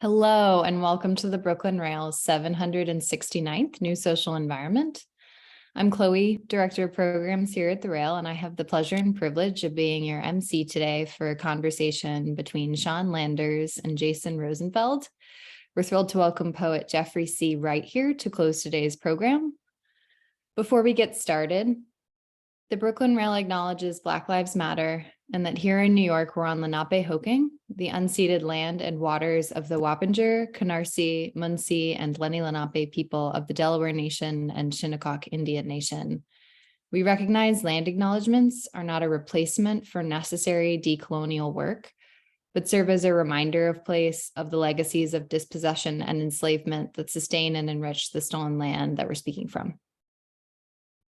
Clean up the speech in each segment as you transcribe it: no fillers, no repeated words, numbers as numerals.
Hello, and welcome to the Brooklyn Rail's 769th New Social Environment. I'm Chloe, Director of Programs here at the Rail, and I have the pleasure and privilege of being your MC today for a conversation between Sean Landers and Jason Rosenfeld. We're thrilled to welcome poet Jeffrey C. Wright here to close today's program. Before we get started, the Brooklyn Rail acknowledges Black Lives Matter and that here in New York, we're on Lenape-Hoking, the unceded land and waters of the Wappinger, Canarsie, Munsee, and Lenni Lenape people of the Delaware Nation and Shinnecock Indian Nation. We recognize land acknowledgements are not a replacement for necessary decolonial work, but serve as a reminder of place of the legacies of dispossession and enslavement that sustain and enrich the stolen land that we're speaking from.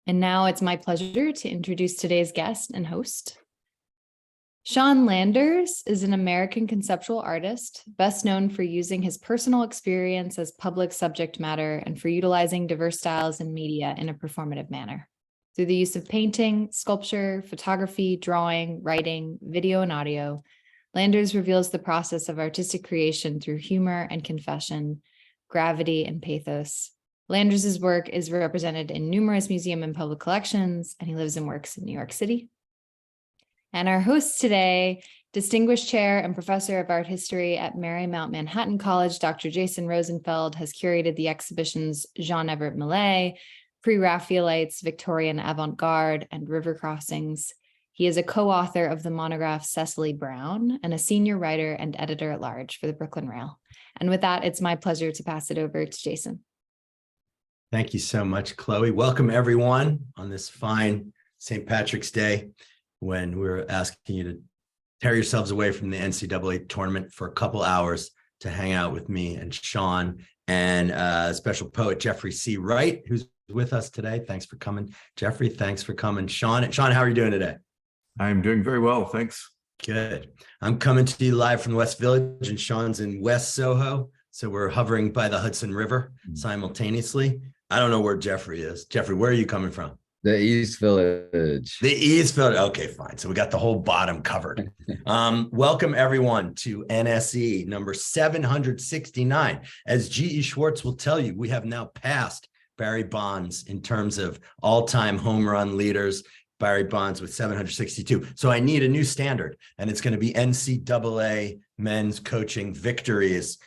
And now it's my pleasure to introduce today's guest and host. Sean Landers is an American conceptual artist, best known for using his personal experience as public subject matter and for utilizing diverse styles and media in a performative manner. Through the use of painting, sculpture, photography, drawing, writing, video, and audio, Landers reveals the process of artistic creation through humor and confession, gravity and pathos. Landers' work is represented in numerous museum and public collections, and he lives and works in New York City. And our host today, Distinguished Chair and Professor of Art History at Marymount Manhattan College, Dr. Jason Rosenfeld, has curated the exhibitions Jean Everett Millais, Pre-Raphaelites, Victorian Avant-Garde, and River Crossings. He is a co-author of the monograph Cecily Brown and a senior writer and editor-at-large for the Brooklyn Rail. And with that, it's my pleasure to pass it over to Jason. Thank you so much, Chloe. Welcome, everyone, on this fine St. Patrick's Day when we're asking you to tear yourselves away from the NCAA tournament for a couple hours to hang out with me and Sean and special poet Jeffrey C. Wright, who's with us today. Thanks for coming, Jeffrey. Thanks for coming, Sean. Sean, how are you doing today? I'm doing very well, thanks. Good. I'm coming to you live from the West Village, and Sean's in West Soho. So we're hovering by the Hudson River simultaneously. I don't know where Jeffrey is. Jeffrey, where are you coming from? The East Village. The East Village. Okay, fine. So we got the whole bottom covered. Welcome, everyone, to NSE number 769. As G.E. Schwartz will tell you, we have now passed Barry Bonds in terms of all-time home run leaders. Barry Bonds with 762. So I need a new standard, and it's going to be NCAA men's coaching victories.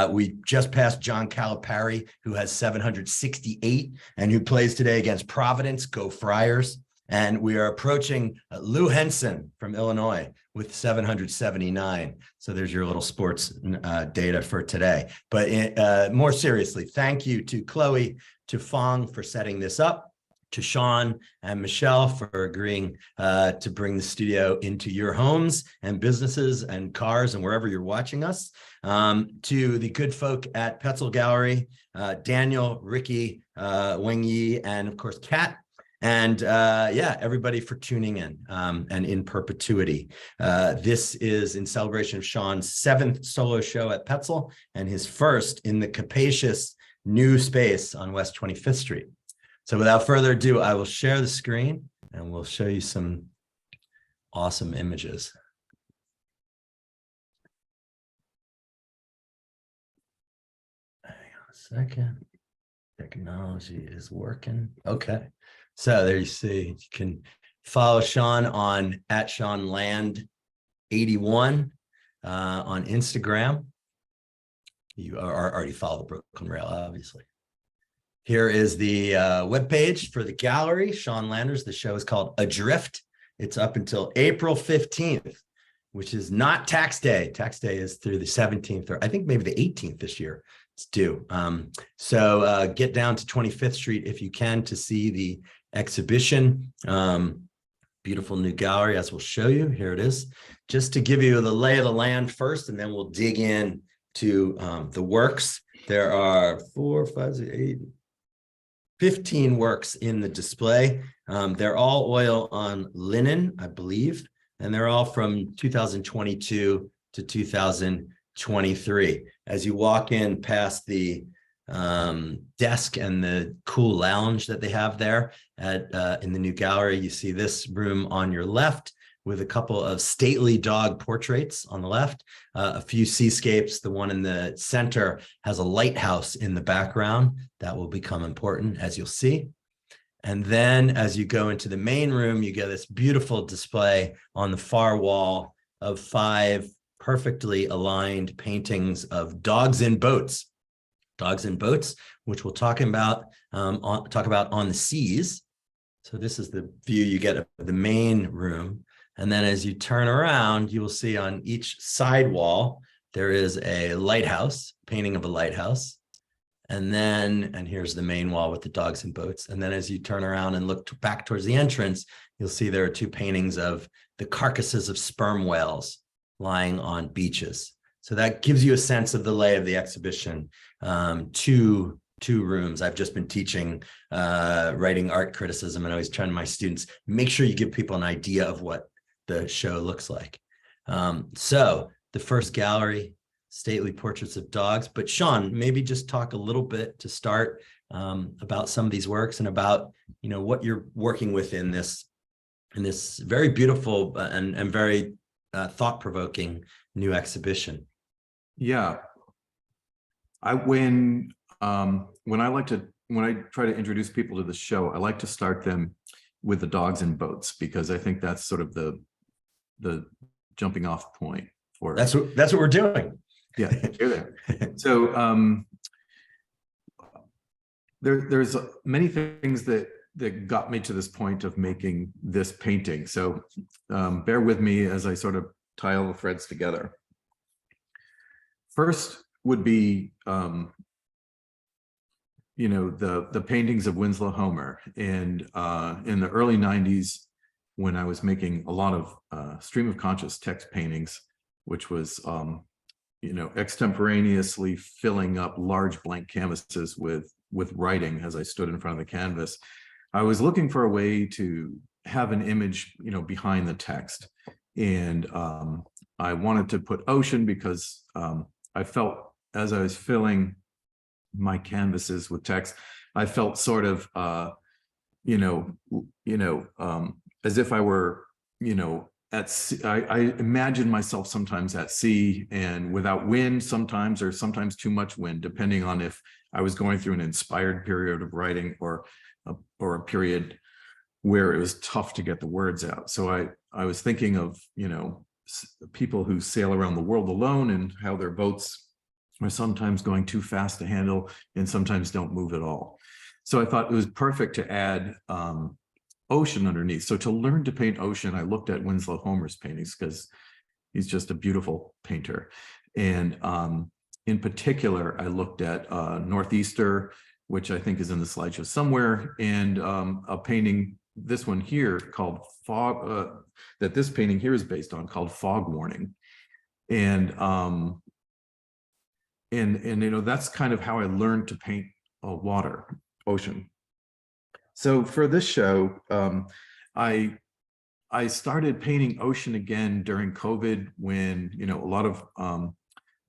We just passed John Calipari, who has 768 and who plays today against Providence. Go Friars. And we are approaching Lou Henson from Illinois with 779. So there's your little sports data for today. But more seriously, thank you to Chloe, to Fong for setting this up, to Sean and Michelle for agreeing to bring the studio into your homes and businesses and cars and wherever you're watching us, to the good folk at Petzl Gallery, Daniel, Ricky, Weng Yi, and of course, Kat. And everybody for tuning in and in perpetuity. This is in celebration of Sean's 7th solo show at Petzl and his first in the capacious new space on West 25th Street. So without further ado, I will share the screen and we'll show you some awesome images. Hang on a second. Technology is working. Okay. So there you see, you can follow Sean on @SeanLand81 on Instagram. You are already follow the Brooklyn Rail, obviously. Here is the webpage for the gallery, Sean Landers. The show is called Adrift. It's up until April 15th, which is not tax day. Tax day is through the 17th, or I think maybe the 18th this year. It's due. So get down to 25th Street if you can to see the exhibition. Beautiful new gallery, as we'll show you. Here it is. Just to give you the lay of the land first, and then we'll dig in to the works. There are 15 works in the display. They're all oil on linen, I believe, and they're all from 2022 to 2023. As you walk in past the desk and the cool lounge that they have there in the new gallery, you see this room on your left, with a couple of stately dog portraits on the left, a few seascapes. The one in the center has a lighthouse in the background that will become important, as you'll see. And then as you go into the main room, you get this beautiful display on the far wall of 5 perfectly aligned paintings of dogs in boats, which we'll talk about on the seas. So this is the view you get of the main room. And then as you turn around, you will see on each side wall, there is a lighthouse, painting of a lighthouse. And here's the main wall with the dogs and boats. And then as you turn around and look back towards the entrance, you'll see there are 2 paintings of the carcasses of sperm whales lying on beaches. So that gives you a sense of the lay of the exhibition. 2 rooms. I've just been teaching writing art criticism, and I always tell my students, make sure you give people an idea of what the show looks like. So the first gallery, stately portraits of dogs. But Sean, maybe just talk a little bit to start about some of these works and about what you're working with in this very beautiful and very thought-provoking new exhibition. Yeah. When I try to introduce people to the show, I like to start them with the dogs and boats, because I think that's sort of the jumping off point for that's what we're doing. Yeah, you're there. So there's many things that got me to this point of making this painting. So bear with me as I sort of tie all the threads together. First would be the paintings of Winslow Homer. And in the early 90s, when I was making a lot of stream of conscious text paintings, which was extemporaneously filling up large blank canvases with writing as I stood in front of the canvas, I was looking for a way to have an image behind the text. And I wanted to put ocean because I felt, as I was filling my canvases with text, I felt sort of as if I were at sea. I imagine myself sometimes at sea and without wind sometimes, or sometimes too much wind, depending on if I was going through an inspired period of writing or a period where it was tough to get the words out. So I was thinking of people who sail around the world alone, and how their boats are sometimes going too fast to handle and sometimes don't move at all. So I thought it was perfect to add ocean underneath. So to learn to paint ocean, I looked at Winslow Homer's paintings because he's just a beautiful painter. And in particular, I looked at Northeaster, which I think is in the slideshow somewhere, and a painting, this one here called Fog, that this painting here is based on, called Fog Warning. And that's kind of how I learned to paint water, ocean. So for this show, I started painting ocean again during COVID, when a lot of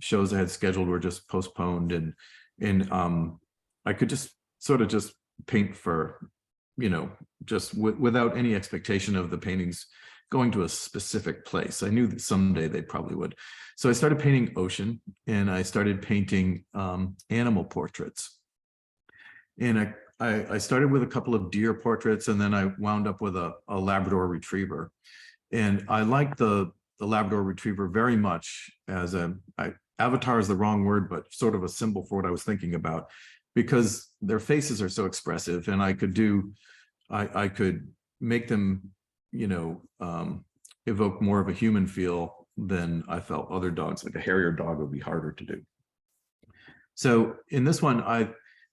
shows I had scheduled were just postponed, and I could just sort of just paint for just without any expectation of the paintings going to a specific place. I knew that someday they probably would. So I started painting ocean, and I started painting animal portraits. And I started with a couple of deer portraits, and then I wound up with a Labrador retriever. And I like the Labrador retriever very much as avatar is the wrong word, but sort of a symbol for what I was thinking about, because their faces are so expressive, and I could make them evoke more of a human feel than I felt other dogs, like a Harrier dog, would be harder to do. So in this one, I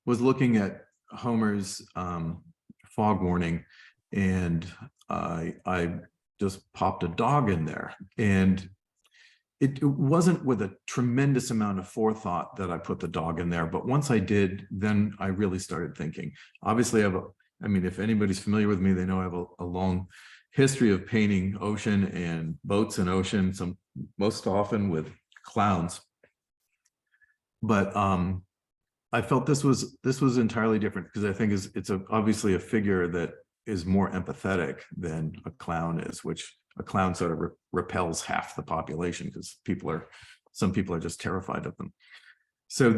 was looking at Homer's Fog Warning, and I just popped a dog in there. And it wasn't with a tremendous amount of forethought that I put the dog in there, but once I did, then I really started thinking. Obviously, if anybody's familiar with me, they know I have a long history of painting ocean and boats and ocean, most often with clowns. But I felt this was entirely different, because I think it's obviously a figure that is more empathetic than a clown is, which a clown sort of repels half the population because some people are just terrified of them. So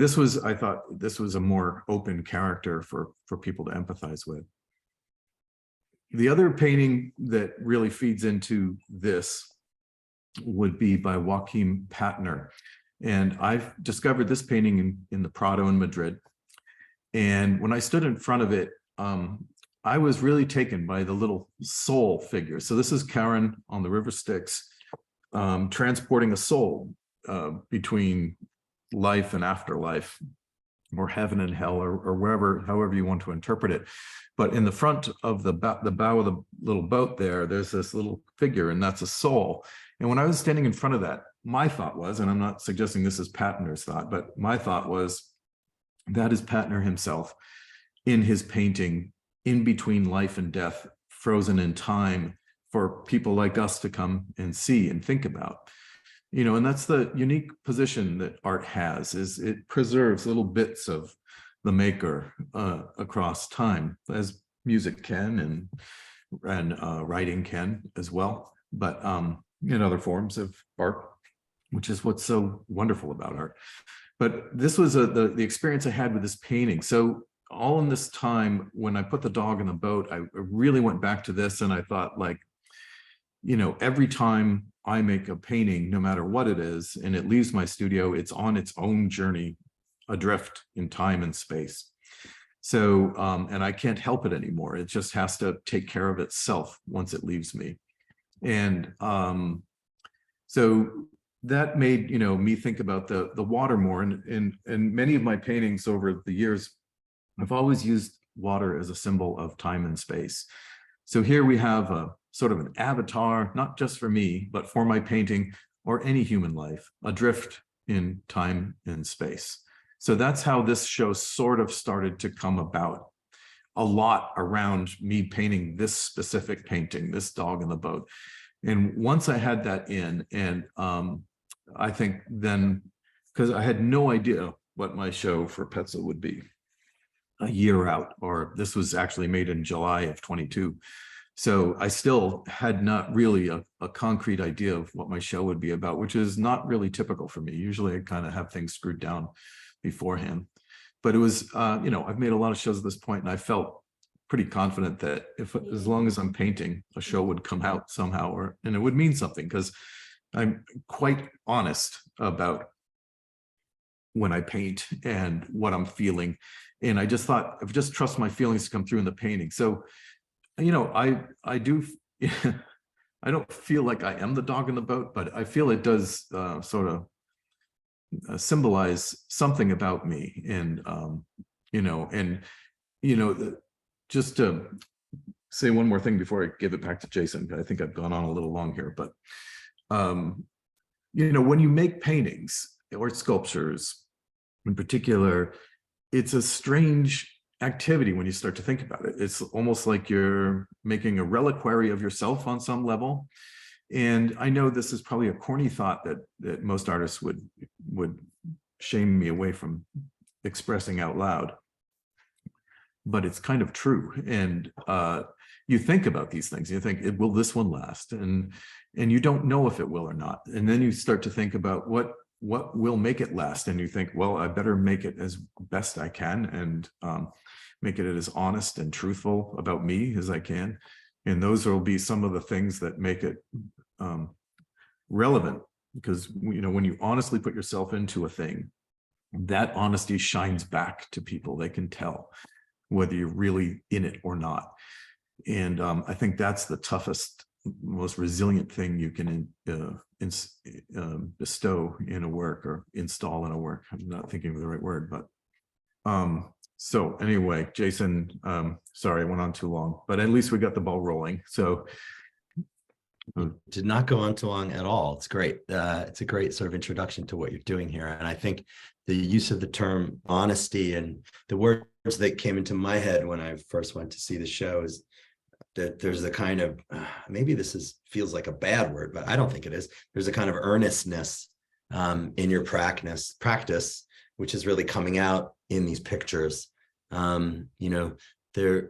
I thought this was a more open character for people to empathize with. The other painting that really feeds into this would be by Joaquim Patner. And I've discovered this painting in the Prado in Madrid. And when I stood in front of it, I was really taken by the little soul figure. So this is Karen on the River Styx, transporting a soul between life and afterlife, or heaven and hell, or however you want to interpret it. But in the front of the bow of the little boat there's this little figure, and that's a soul. And when I was standing in front of that, my thought was, and I'm not suggesting this is Patner's thought, but my thought was, that is Patner himself in his painting, in between life and death, frozen in time for people like us to come and see and think about. And that's the unique position that art has, is it preserves little bits of the maker across time, as music can and writing can as well, but in other forms of art, which is what's so wonderful about art. But this was the experience I had with this painting. So all in this time, when I put the dog in the boat, I really went back to this, and I thought, like, every time I make a painting, no matter what it is, and it leaves my studio, it's on its own journey, adrift in time and space. So, and I can't help it anymore. It just has to take care of itself once it leaves me. And so that made, me think about the water more. And many of my paintings over the years, I've always used water as a symbol of time and space. So here we have a sort of an avatar, not just for me, but for my painting or any human life, adrift in time and space. So that's how this show sort of started to come about, a lot around me painting this specific painting, this dog in the boat. And once I had that in, and I think then, because I had no idea what my show for Petzl would be a year out, or this was actually made in July of 22. So I still had not really a concrete idea of what my show would be about, which is not really typical for me. Usually I kind of have things screwed down beforehand. But it was, I've made a lot of shows at this point, and I felt pretty confident that as long as I'm painting, a show would come out somehow, and it would mean something, because I'm quite honest about when I paint and what I'm feeling. And I just thought, if just trust my feelings to come through in the painting. So, I do, I don't feel like I am the dog in the boat, but I feel it does sort of symbolize something about me. And, just to say one more thing before I give it back to Jason, I think I've gone on a little long here, but, when you make paintings or sculptures in particular, it's a strange activity when you start to think about it. It's almost like you're making a reliquary of yourself on some level. And I know this is probably a corny thought that most artists would shame me away from expressing out loud, but it's kind of true. And you think about these things, you think, will this one last? And you don't know if it will or not. And then you start to think about what will make it last. And you think, well, I better make it as best I can, and make it as honest and truthful about me as I can. And those will be some of the things that make it relevant, because, when you honestly put yourself into a thing, that honesty shines back to people. They can tell whether you're really in it or not. And I think that's the toughest, most resilient thing you can bestow in a work, or install in a work. I'm not thinking of the right word, but so anyway, Jason, sorry, I went on too long, but at least we got the ball rolling. So did not go on too long at all. It's great. It's a great sort of introduction to what you're doing here. And I think the use of the term honesty, and the words that came into my head when I first went to see the show, is that there's a kind of, maybe this feels like a bad word, but I don't think it is. There's a kind of earnestness in your practice, which is really coming out in these pictures. They're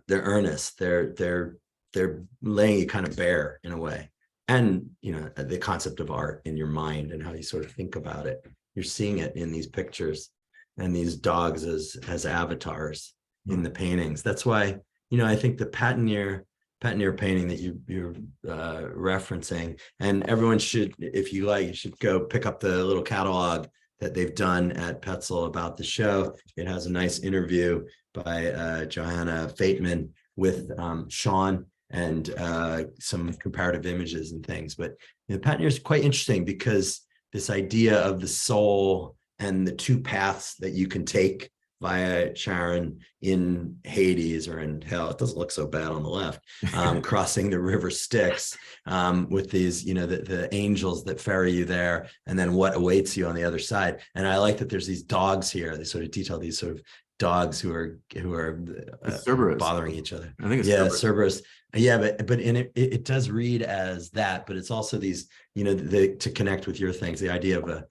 earnest. They're they're laying it kind of bare in a way. And, the concept of art in your mind and how you sort of think about it. You're seeing it in these pictures and these dogs as avatars in the paintings. That's why, I think the Patineer painting that you're referencing, and everyone should, if you like, you should go pick up the little catalog that they've done at Petzl about the show. It has a nice interview by Johanna Fateman with Sean and some comparative images and things. But Patineer is quite interesting because this idea of the soul and the two paths that you can take via Charon in Hades or in hell, it doesn't look so bad on the left, crossing the river Styx with these, the angels that ferry you there, and then what awaits you on the other side. And I like that there's these dogs here. They sort of detail these sort of dogs who are bothering each other. I think it's Cerberus. Yeah, but in it does read as that, but it's also these, to connect with your things, the idea of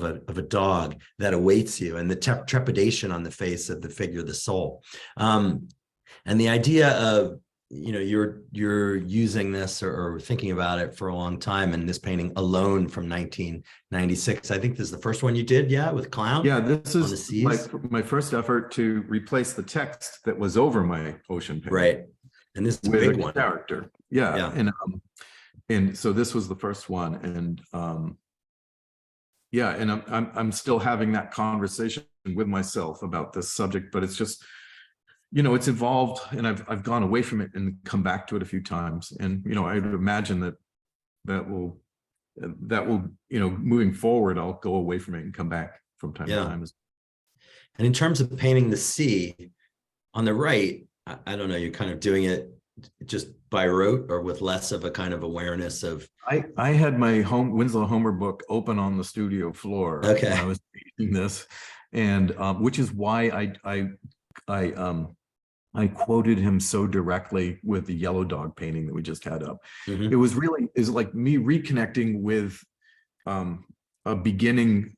a dog that awaits you, and the trepidation on the face of the figure, the soul, and the idea of you're using this or thinking about it for a long time. And this painting alone from 1996, I think this is the first one you did, with clown. Yeah, this is my first effort to replace the text that was over my ocean painting. Right. And this is a with big a one. Character. Yeah. And so this was the first one. And and I'm still having that conversation with myself about this subject, but it's just, it's evolved, and I've gone away from it and come back to it a few times. And, I would imagine that will, moving forward, I'll go away from it and come back from time to time. And in terms of painting the sea on the right, I don't know, you're kind of doing it just by rote or with less of a kind of awareness of. I had my Winslow Homer book open on the studio floor. Okay. When I was painting this, and which is why I quoted him so directly with the yellow dog painting that we just had up. Mm-hmm. It was like me reconnecting with a beginning,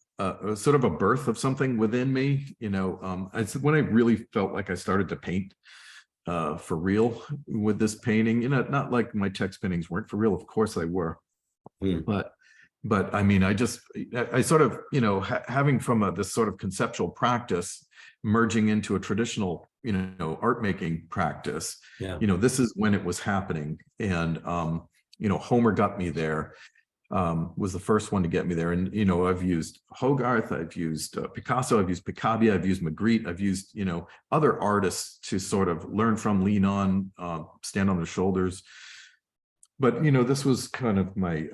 sort of a birth of something within me. It's when I really felt like I started to paint for real with this painting. Not like my text paintings weren't for real. Of course they were, but I mean, I sort of, having from this sort of conceptual practice merging into a traditional, art making practice. This is when it was happening. And, Homer got me there, was the first one to get me there. And, I've used Hogarth, I've used Picasso, I've used Picabia, I've used Magritte, I've used, other artists to sort of learn from, lean on, stand on their shoulders. But, this was kind of my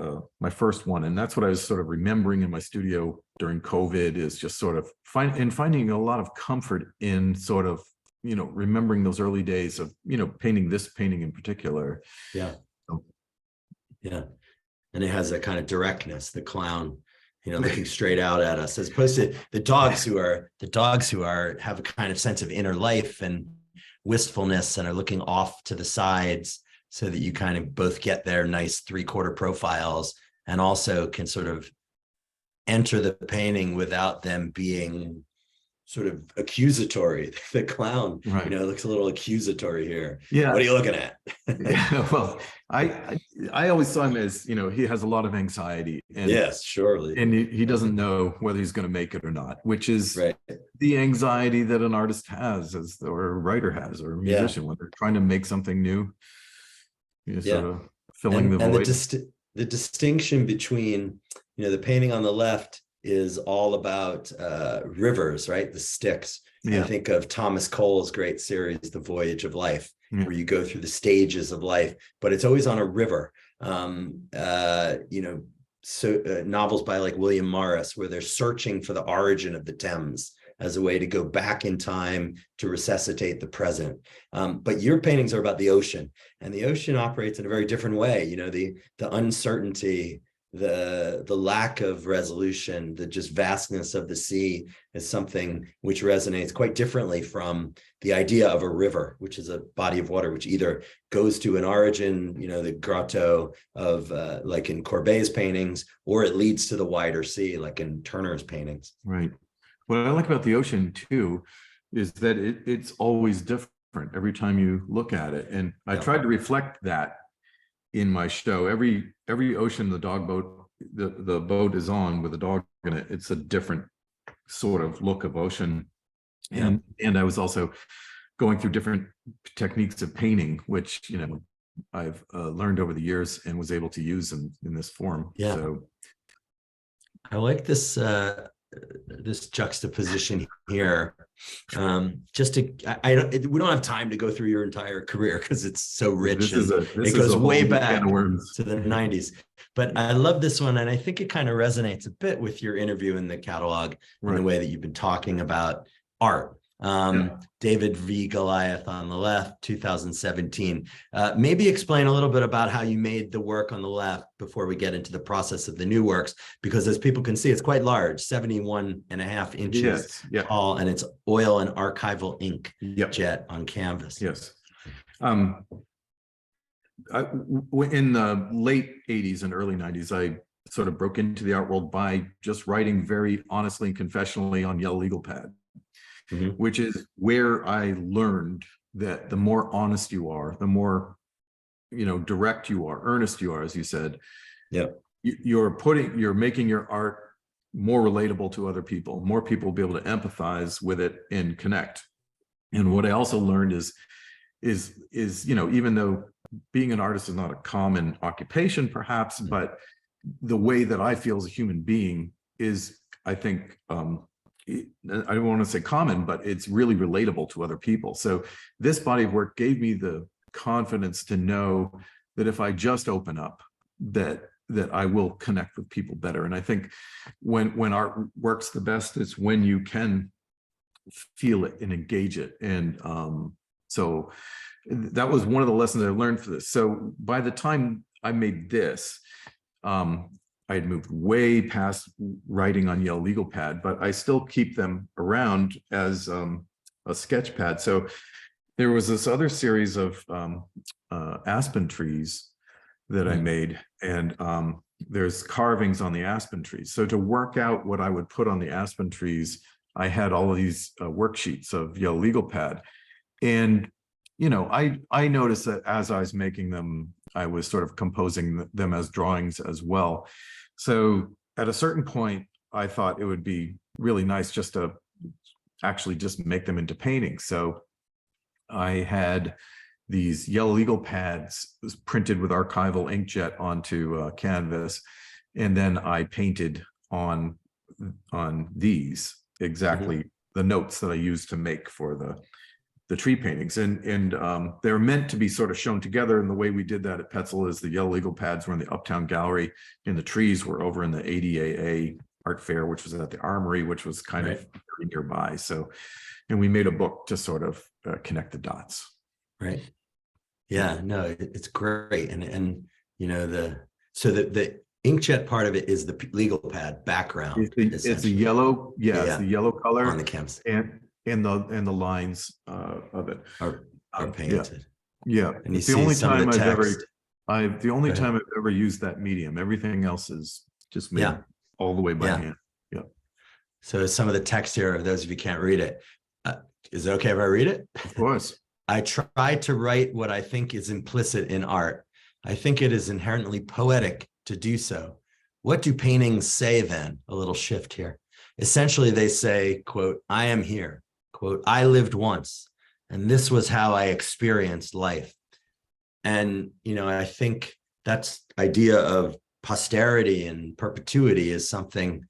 first one. And that's what I was sort of remembering in my studio during COVID, is just sort of finding a lot of comfort in sort of, remembering those early days of, painting this painting in particular. Yeah. Yeah. And it has that kind of directness, the clown, looking straight out at us, as opposed to the dogs who have a kind of sense of inner life and wistfulness and are looking off to the sides, so that you kind of both get their nice 3/4 profiles and also can sort of enter the painting without them being sort of accusatory. The clown, right, looks a little accusatory here. Yeah. What are you looking at? Yeah, well, I always saw him as, he has a lot of anxiety. And, yes, surely. And he doesn't know whether he's going to make it or not, which is right. The anxiety that an artist has, or a writer has, or a musician, when they're trying to make something new. Sort of filling the void. The distinction between, the painting on the left is all about rivers, right? The Styx. I think of Thomas Cole's great series, The Voyage of Life, where you go through the stages of life, but it's always on a river. Novels by like William Morris, where they're searching for the origin of the Thames as a way to go back in time to resuscitate the present. But your paintings are about the ocean, and the ocean operates in a very different way. The uncertainty, the lack of resolution, the just vastness of the sea is something which resonates quite differently from the idea of a river, which is a body of water, which either goes to an origin, the grotto of like in Courbet's paintings, or it leads to the wider sea, like in Turner's paintings. Right. What I like about the ocean too is that it's always different. every time you look at it. And I Yeah. tried to reflect that in my show. Every ocean the boat is on with a dog in it, it's a different sort of look of ocean. Yeah. And I was also going through different techniques of painting, which, I've learned over the years and was able to use in this form. Yeah. So I like this this juxtaposition here. Just to, we don't have time to go through your entire career because it's so rich and it goes way back to the 90s. But I love this one, and I think it kind of resonates a bit with your interview in the catalog and the way that you've been talking about art. David v. Goliath on the left, 2017. Maybe explain a little bit about how you made the work on the left before we get into the process of the new works, because as people can see, it's quite large, 71.5 inches tall, and it's oil and archival ink jet on canvas. Yes. In the late 80s and early 90s, I sort of broke into the art world by just writing very honestly and confessionally on yellow legal pad. Which is where I learned that the more honest you are, the more, direct you are, earnest you are, as you said, you're making your art more relatable to other people. More people will be able to empathize with it and connect. And what I also learned is, even though being an artist is not a common occupation, perhaps, but the way that I feel as a human being is, I think, I don't want to say common, but it's really relatable to other people. So this body of work gave me the confidence to know that if I just open up, that I will connect with people better. And I think when art works the best, it's when you can feel it and engage it. And so that was one of the lessons I learned for this. So by the time I made this, I had moved way past writing on yellow legal pad, but I still keep them around as a sketch pad. So there was this other series of aspen trees that I made, and there's carvings on the aspen trees. So to work out what I would put on the aspen trees, I had all of these worksheets of yellow legal pad. And, I noticed that as I was making them, I was sort of composing them as drawings as well. So at a certain point, I thought it would be really nice just to actually just make them into paintings. So I had these yellow legal pads printed with archival inkjet onto canvas, and then I painted on these exactly the notes that I used to make for the tree paintings, and they're meant to be sort of shown together. And the way we did that at Petzl is the yellow legal pads were in the Uptown Gallery, and the trees were over in the ADAA Art Fair, which was at the Armory, which was kind of very nearby. So, and we made a book to sort of connect the dots. Right. Yeah. No, it's great, and the inkjet part of it is the legal pad background. It's a yellow, it's the yellow color on the canvas, and the lines of it are painted. Yeah, and it's the only time I've ever used that medium. Everything else is just made all the way by hand. Yeah. So some of the text here, those of you who can't read it, is it okay if I read it? Of course. I try to write what I think is implicit in art. I think it is inherently poetic to do so. What do paintings say then? A little shift here. Essentially, they say, quote, I am here, quote, I lived once, and this was how I experienced life. And, I think that's idea of posterity and perpetuity is something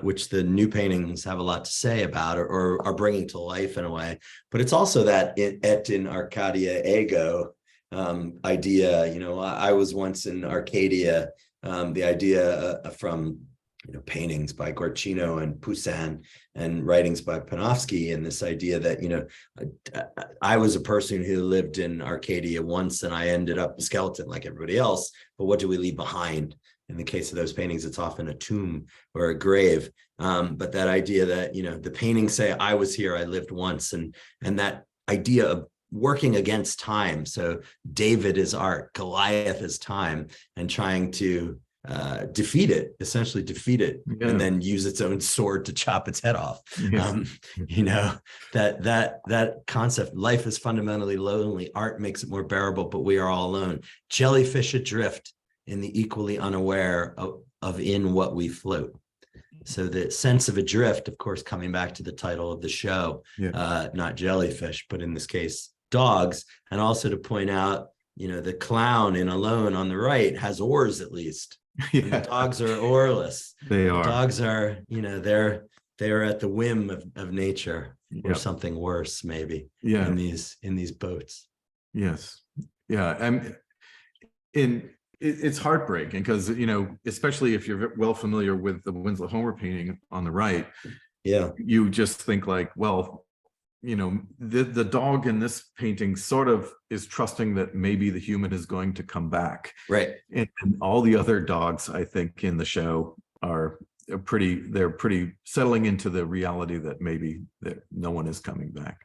which the new paintings have a lot to say about, or are bringing to life in a way. But it's also that et in Arcadia ego idea. I was once in Arcadia, the idea from paintings by Guercino and Poussin and writings by Panofsky, and this idea that I was a person who lived in Arcadia once, and I ended up a skeleton like everybody else. But what do we leave behind? In the case of those paintings, it's often a tomb or a grave. But that idea that, the paintings say, I was here, I lived once. And that idea of working against time. So David is art, Goliath is time, and trying to essentially defeat it, Yeah. and then use its own sword to chop its head off. Yeah. That concept, life is fundamentally lonely, art makes it more bearable, but we are all alone. Jellyfish adrift in the equally unaware of in what we float. So the sense of adrift, of course, coming back to the title of the show, not jellyfish, but in this case, dogs. And also to point out, the clown in Alone on the right has oars, at least. Yeah. Dogs are oarless. They are. Dogs are, they're at the whim of nature, or Yep. something worse, maybe. Yeah. In these boats. Yes. Yeah. It's heartbreaking because, especially if you're well familiar with the Winslow Homer painting on the right, you just think like, well, the dog in this painting sort of is trusting that maybe the human is going to come back. Right. And all the other dogs, I think, in the show are they're pretty settling into the reality that maybe that no one is coming back.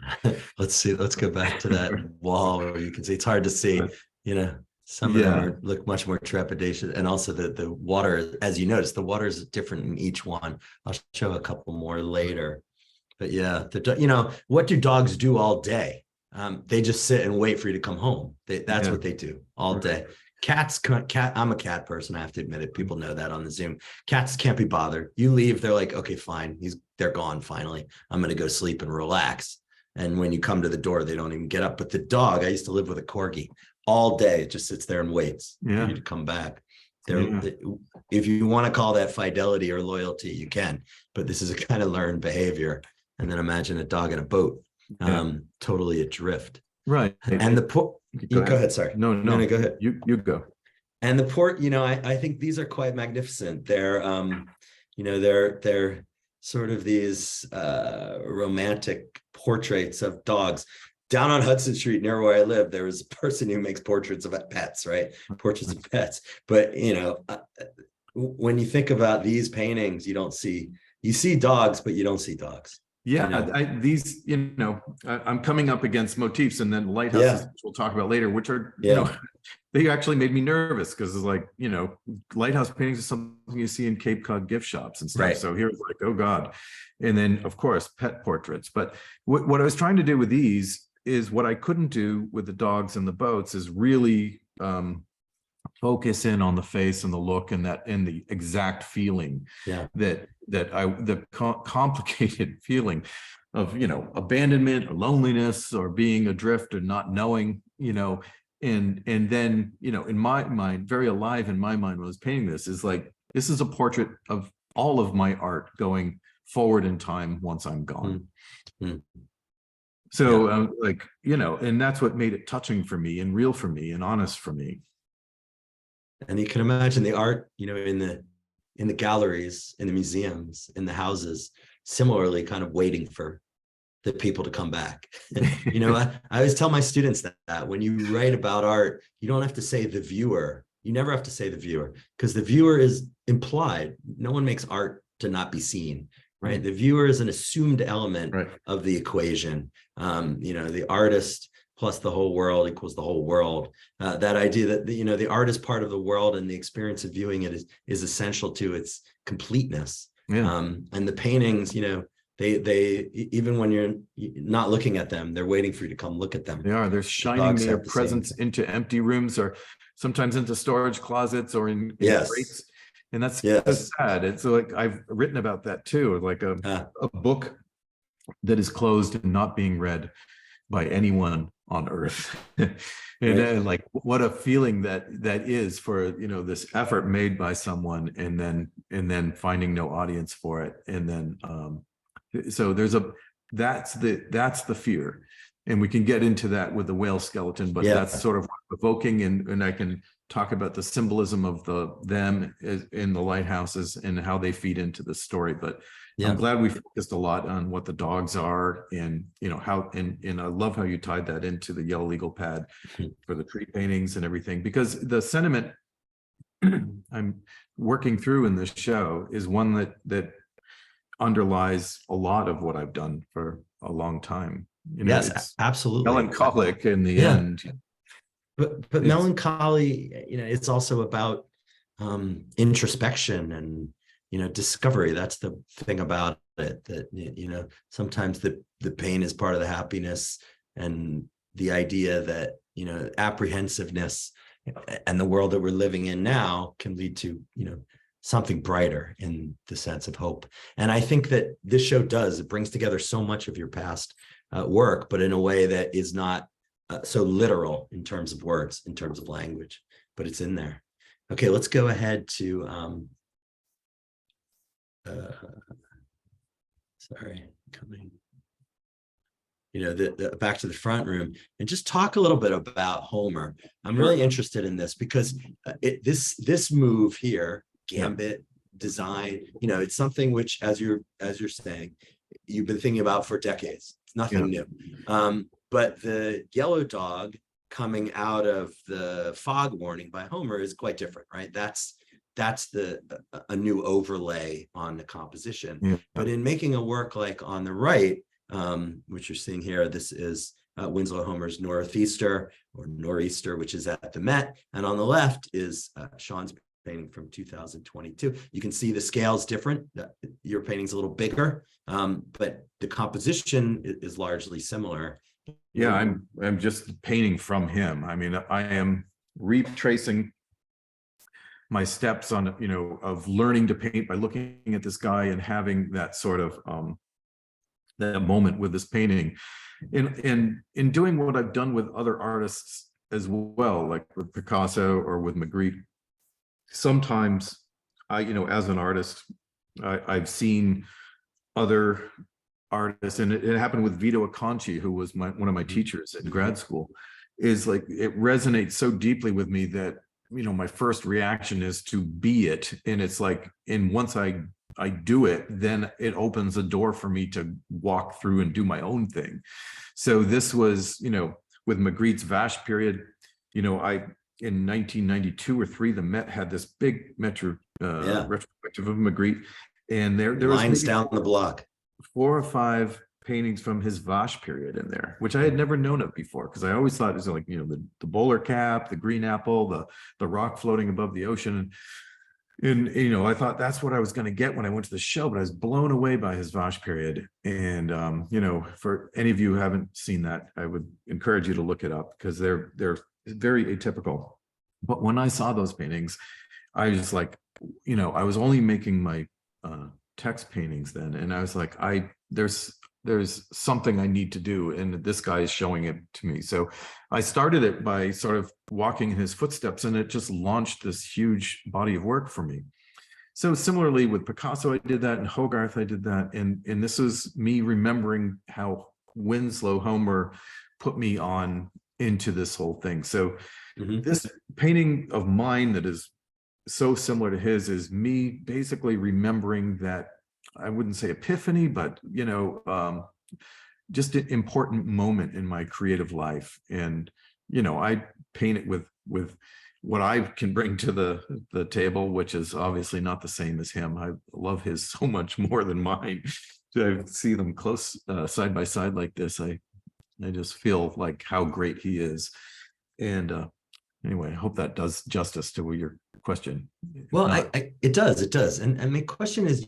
Let's go back to that wall where you can see, it's hard to see, some of them look much more trepidatious, and also the water, as you notice, the water is different in each one. I'll show a couple more later, but yeah, what do dogs do all day? They just sit and wait for you to come home. That's what they do all day. Cats, I'm a cat person, I have to admit it. People know that on the Zoom. Cats can't be bothered. You leave, they're like, okay, fine. They're gone finally. I'm going to go sleep and relax. And when you come to the door, they don't even get up. But the dog, I used to live with a corgi. All day, it just sits there and waits for you to come back. If you want to call that fidelity or loyalty, you can. But this is a kind of learned behavior. And then imagine a dog in a boat, totally adrift. Right. And the port. Go ahead. Sorry. No, go ahead. You go. And the port, I think these are quite magnificent. They're, they're sort of these romantic portraits of dogs. Down on Hudson Street, near where I live, there was a person who makes portraits of pets, right? Portraits of pets. But, when you think about these paintings, you see dogs, but you don't see dogs. Yeah, I'm coming up against motifs, and then lighthouses, which we'll talk about later, which are, they actually made me nervous because it's like, lighthouse paintings is something you see in Cape Cod gift shops and stuff. Right. So here it's like, oh God. And then of course, pet portraits. But what I was trying to do with these is what I couldn't do with the dogs and the boats is really focus in on the face and the look and the exact feeling the complicated feeling of, abandonment or loneliness or being adrift or not knowing, and then, in my mind, very alive in my mind when I was painting this is like, this is a portrait of all of my art going forward in time once I'm gone. Mm-hmm. So and that's what made it touching for me and real for me and honest for me. And you can imagine the art, in the galleries, in the museums, in the houses, similarly kind of waiting for the people to come back. I always tell my students that when you write about art, you don't have to say the viewer. You never have to say the viewer, because the viewer is implied. No one makes art to not be seen. Right. The viewer is an assumed element of the equation. The artist plus the whole world equals the whole world. That idea that, the art is part of the world and the experience of viewing it is essential to its completeness. Yeah. And the paintings, they even when you're not looking at them, they're waiting for you to come look at them. They're shining their presence into empty rooms or sometimes into storage closets or in crates. And that's sad. It's like I've written about that too, like a book that is closed and not being read by anyone on earth. And like what a feeling that is for, this effort made by someone and then finding no audience for it. And then so that's the fear. And we can get into that with the whale skeleton, but that's sort of evoking, and I can talk about the symbolism of them in the lighthouses and how they feed into the story. But I'm glad we focused a lot on what the dogs are and, how, and I love how you tied that into the yellow legal pad for the tree paintings and everything, because the sentiment I'm working through in this show is one that underlies a lot of what I've done for a long time. Yes, absolutely. Melancholic in the end. But melancholy, it's also about introspection and, discovery. That's the thing about it, that, sometimes the pain is part of the happiness, and the idea that, apprehensiveness and the world that we're living in now can lead to, something brighter in the sense of hope. And I think that this show it brings together so much of your past work, but in a way that is not so literal in terms of words, in terms of language, but it's in there. Okay, let's go ahead to, back to the front room and just talk a little bit about Homer. I'm really interested in this because this move here, Gambit design, it's something which, as you're saying, you've been thinking about for decades. It's nothing new. But the yellow dog coming out of the fog warning by Homer is quite different, right? That's a new overlay on the composition. But in making a work like on the right, which you're seeing here, this is Winslow Homer's Northeaster, which is at the Met, and on the left is Sean's painting from 2022. You can see the scale's different. Your painting's a little bigger, but the composition is largely similar. Yeah, I'm just painting from him. I mean, I am retracing my steps on, of learning to paint by looking at this guy and having that sort of that moment with this painting. In doing what I've done with other artists as well, like with Picasso or with Magritte, sometimes as an artist, I've seen other artists, and it happened with Vito Acconci, who was one of my teachers in grad school, is like, it resonates so deeply with me that, my first reaction is to be it. And it's like, and once I do it, then it opens a door for me to walk through and do my own thing. So this was, with Magritte's Vache period, in 1992 or 3, the Met had this big retrospective of Magritte, and there was lines down the block, 4 or 5 paintings from his Vache period in there, which I had never known of before, because I always thought it was like, the bowler cap, the green apple, the rock floating above the ocean. And I thought that's what I was going to get when I went to the show, but I was blown away by his Vache period. And for any of you who haven't seen that, I would encourage you to look it up, because they're very atypical. But when I saw those paintings, I was like, I was only making my text paintings then, and I was like, there's something I need to do, and this guy is showing it to me. So I started it by sort of walking in his footsteps, and it just launched this huge body of work for me. So similarly with Picasso, I did that, and Hogarth, I did that, and this was me remembering how Winslow Homer put me on into this whole thing. So this painting of mine that is so similar to his is me basically remembering that, I wouldn't say epiphany, but just an important moment in my creative life. And I paint it with what I can bring to the table, which is obviously not the same as him. I love his so much more than mine. To see them close side by side like this, I just feel like how great he is. And anyway, I hope that does justice to your question. Well, it does. And my question is,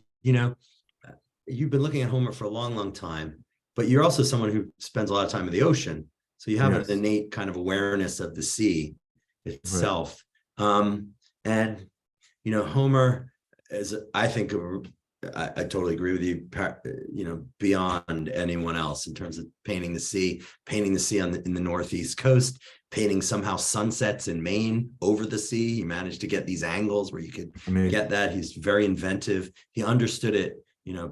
you've been looking at Homer for a long, long time, but you're also someone who spends a lot of time in the ocean. So you have an innate kind of awareness of the sea itself. Right. And, Homer, as I think of, I totally agree with you, beyond anyone else in terms of painting the sea in the Northeast coast, painting somehow sunsets in Maine over the sea. He managed to get these angles where you could get that. He's very inventive. He understood it,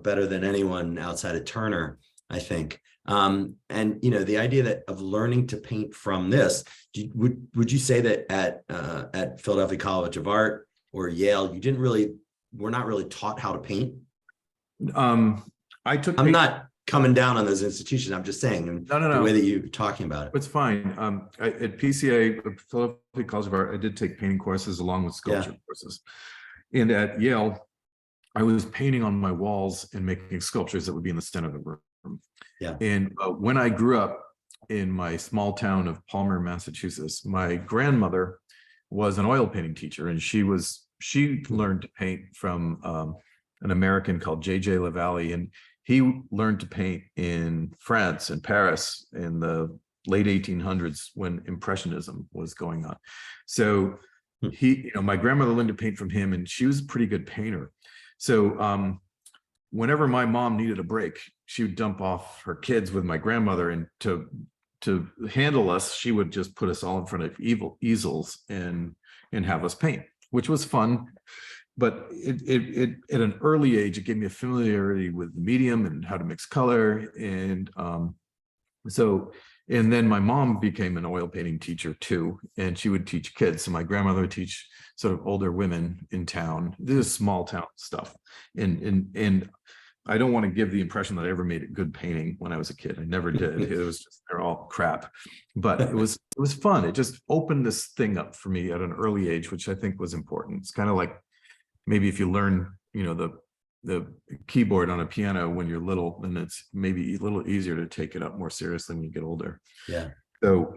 better than anyone outside of Turner, I think. And, the idea of learning to paint from this, would you say that at Philadelphia College of Art or Yale, we're not really taught how to paint? I'm not coming down on those institutions. I'm just saying the way that you're talking about it. It's fine. At PCA, Philadelphia College of Art, I did take painting courses along with sculpture courses. And at Yale, I was painting on my walls and making sculptures that would be in the center of the room. Yeah. And when I grew up in my small town of Palmer, Massachusetts, my grandmother was an oil painting teacher, and she she learned to paint from an American called J.J. Lavallee, and he learned to paint in France and Paris in the late 1800s when Impressionism was going on. So my grandmother learned to paint from him, and she was a pretty good painter. So whenever my mom needed a break, she would dump off her kids with my grandmother, and to handle us, she would just put us all in front of easels and have us paint, which was fun. But it at an early age, it gave me a familiarity with the medium and how to mix color. And then my mom became an oil painting teacher too, and she would teach kids. So my grandmother would teach sort of older women in town. This is small town stuff. And I don't want to give the impression that I ever made a good painting when I was a kid. I never did. It was just, they're all crap. But it was fun. It just opened this thing up for me at an early age, which I think was important. It's kind of like maybe if you learn, the keyboard on a piano when you're little, then it's maybe a little easier to take it up more seriously when you get older. Yeah. So,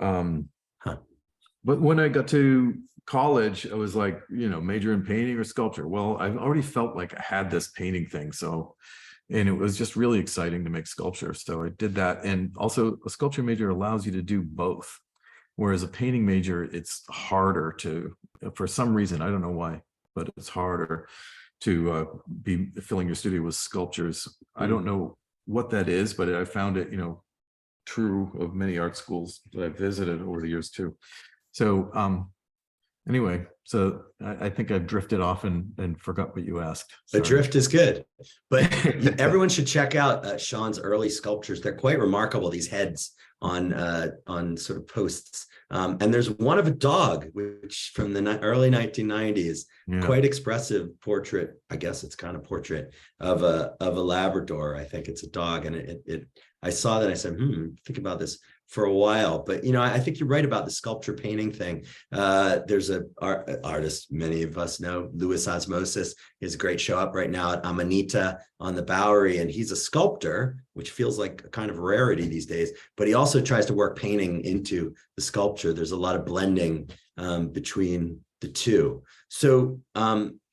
but when I got to college, I was like, major in painting or sculpture. Well, I already felt like I had this painting thing. And it was just really exciting to make sculpture. So I did that. And also a sculpture major allows you to do both. Whereas a painting major, it's harder for some reason, I don't know why, but it's harder to be filling your studio with sculptures. I don't know what that is, but I found it, true of many art schools that I've visited over the years too. So anyway, so I think I've drifted off and forgot what you asked. The drift is good, but everyone should check out Sean's early sculptures. They're quite remarkable, these heads on sort of posts. And there's one of a dog, which from the early 1990s, quite expressive portrait. I guess it's kind of portrait of a Labrador. I think it's a dog. And I saw that, I said, think about this for a while. But, I think you're right about the sculpture painting thing. There's an artist many of us know, Louis Osmosis. He has a great show up right now at Amanita on the Bowery, and he's a sculptor, which feels like a kind of rarity these days, but he also tries to work painting into the sculpture. There's a lot of blending between the two. So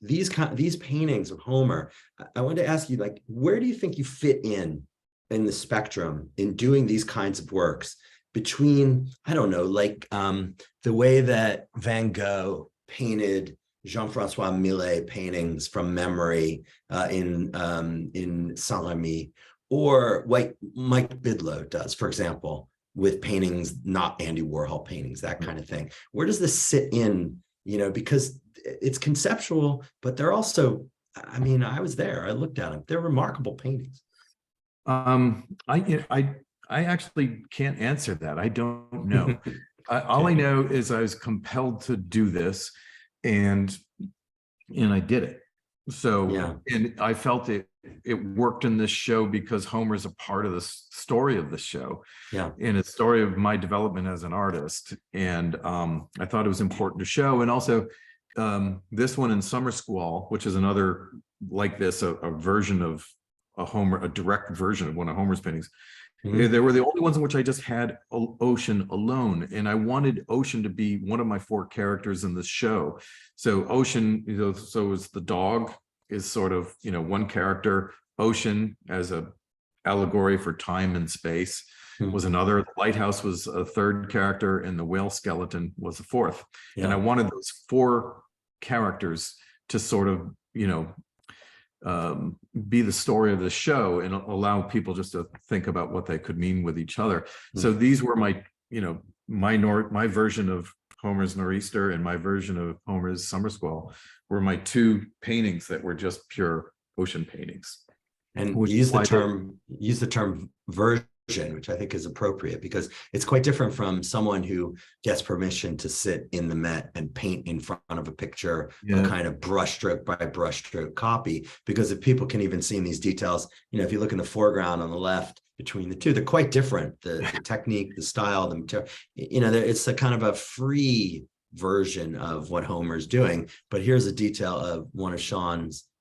these paintings of Homer, I wanted to ask you, like, where do you think you fit in the spectrum in doing these kinds of works between, I don't know, like the way that Van Gogh painted Jean-Francois Millet paintings from memory in Saint-Remy, or what Mike Bidlow does, for example, with paintings, not Andy Warhol paintings, that kind of thing. Where does this sit in, because it's conceptual, but they're also, I was there, I looked at them, they're remarkable paintings. I actually can't answer that. I don't know. All I know is I was compelled to do this, and I did it. So, and I felt it worked in this show because Homer's a part of the story of the show, and a story of my development as an artist. And I thought it was important to show. And also this one in Summer Squall, which is another like this, a version of a direct version of one of Homer's paintings. They were the only ones in which I just had Ocean alone, and I wanted Ocean to be one of my four characters in the show. So Ocean, so is the dog is sort of one character. Ocean as a allegory for time and space was another. The lighthouse was a third character, and the whale skeleton was a fourth. And I wanted those four characters to sort of be the story of the show and allow people just to think about what they could mean with each other. So these were my version of Homer's Nor'easter and my version of Homer's Summer Squall were my two paintings that were just pure ocean paintings. And use the term version, which I think is appropriate, because it's quite different from someone who gets permission to sit in the Met and paint in front of a picture, a kind of brushstroke by brushstroke copy. Because if people can even see these details, if you look in the foreground on the left between the two, they're quite different. The technique, the style, the material, it's a kind of a free version of what Homer's doing. But here's a detail of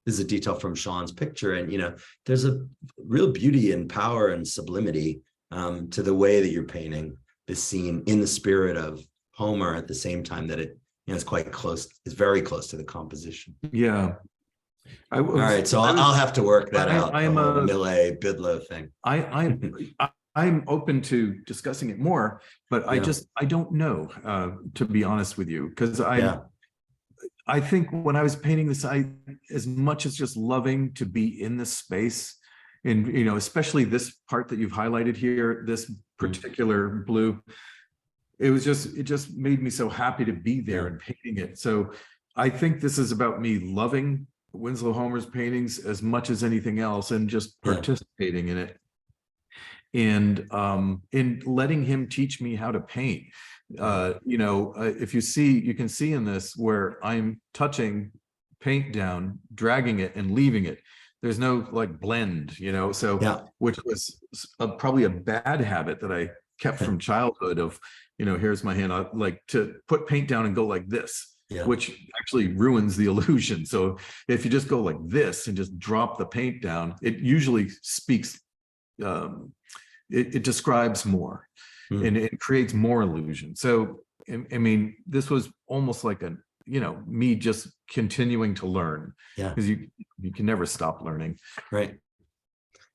this is a detail from Sean's picture. And, there's a real beauty and power and sublimity to the way that you're painting this scene in the spirit of Homer at the same time that it it's quite close. It's very close to the composition. Yeah. All right, so I'll have to work that out. I'm the a Millet Bidlow thing. I'm open to discussing it more, but I don't know, to be honest with you, because I think when I was painting this, as much as just loving to be in this space, and especially this part that you've highlighted here, this particular blue, it just made me so happy to be there and painting it. So I think this is about me loving Winslow Homer's paintings as much as anything else, and just participating in it, and in letting him teach me how to paint. If you can see in this where I'm touching paint down, dragging it and leaving it. There's no like blend, which was probably a bad habit that I kept from childhood of, here's my hand, I like to put paint down and go like this, which actually ruins the illusion. So if you just go like this and just drop the paint down, it usually speaks, it describes more. And it creates more illusion. So, I mean, this was almost like me just continuing to learn. Because you can never stop learning. Right.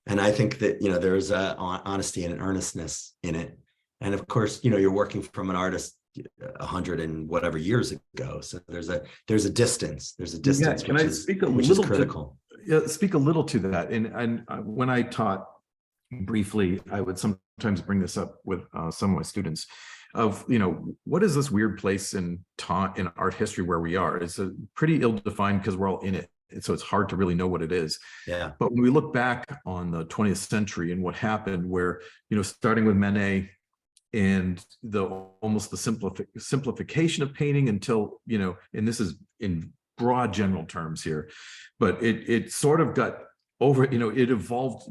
And I think that, there's a honesty and an earnestness in it. And of course, you're working from an artist 100 and whatever years ago. So there's a distance. There's a distance, which is critical. Speak a little to that. And when I taught briefly, I would sometimes bring this up with some of my students of, what is this weird place in art history where we are? It's a pretty ill-defined because we're all in it. And so it's hard to really know what it is. Yeah. But when we look back on the 20th century and what happened where, starting with Manet and almost the simplification of painting until, and this is in broad general terms here, but it sort of got over, it evolved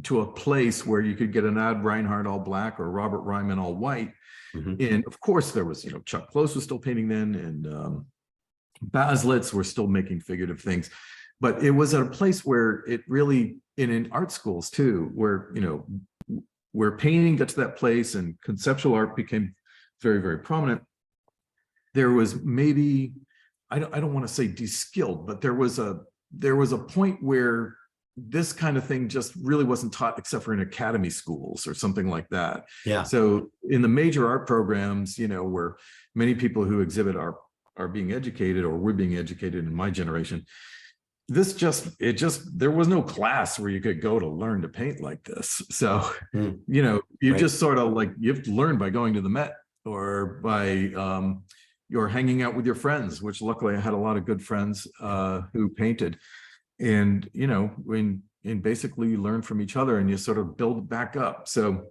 to a place where you could get an Ad Reinhardt all black or Robert Ryman all white. And of course there was, Chuck Close was still painting then, and Baslitz were still making figurative things. But it was at a place where it really, in art schools too, where painting got to that place and conceptual art became very, very prominent. There was maybe, I don't want to say de-skilled, but there was a point where this kind of thing just really wasn't taught except for in academy schools or something like that. Yeah. So in the major art programs, where many people who exhibit are being educated, or were being educated in my generation, there was no class where you could go to learn to paint like this. So, just sort of like, you have to learn by going to the Met or by, you're hanging out with your friends, which luckily I had a lot of good friends who painted. And, and basically you learn from each other and you sort of build back up. So,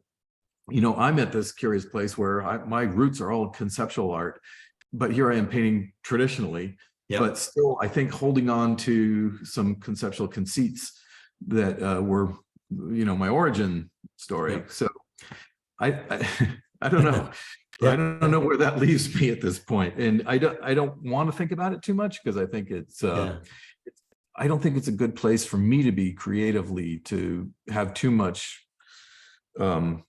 I'm at this curious place where my roots are all conceptual art, but here I am painting traditionally, but still, I think holding on to some conceptual conceits that were, my origin story. So I don't know. I don't know where that leaves me at this point. And I don't want to think about it too much because I think I don't think it's a good place for me to be creatively, to have too much, to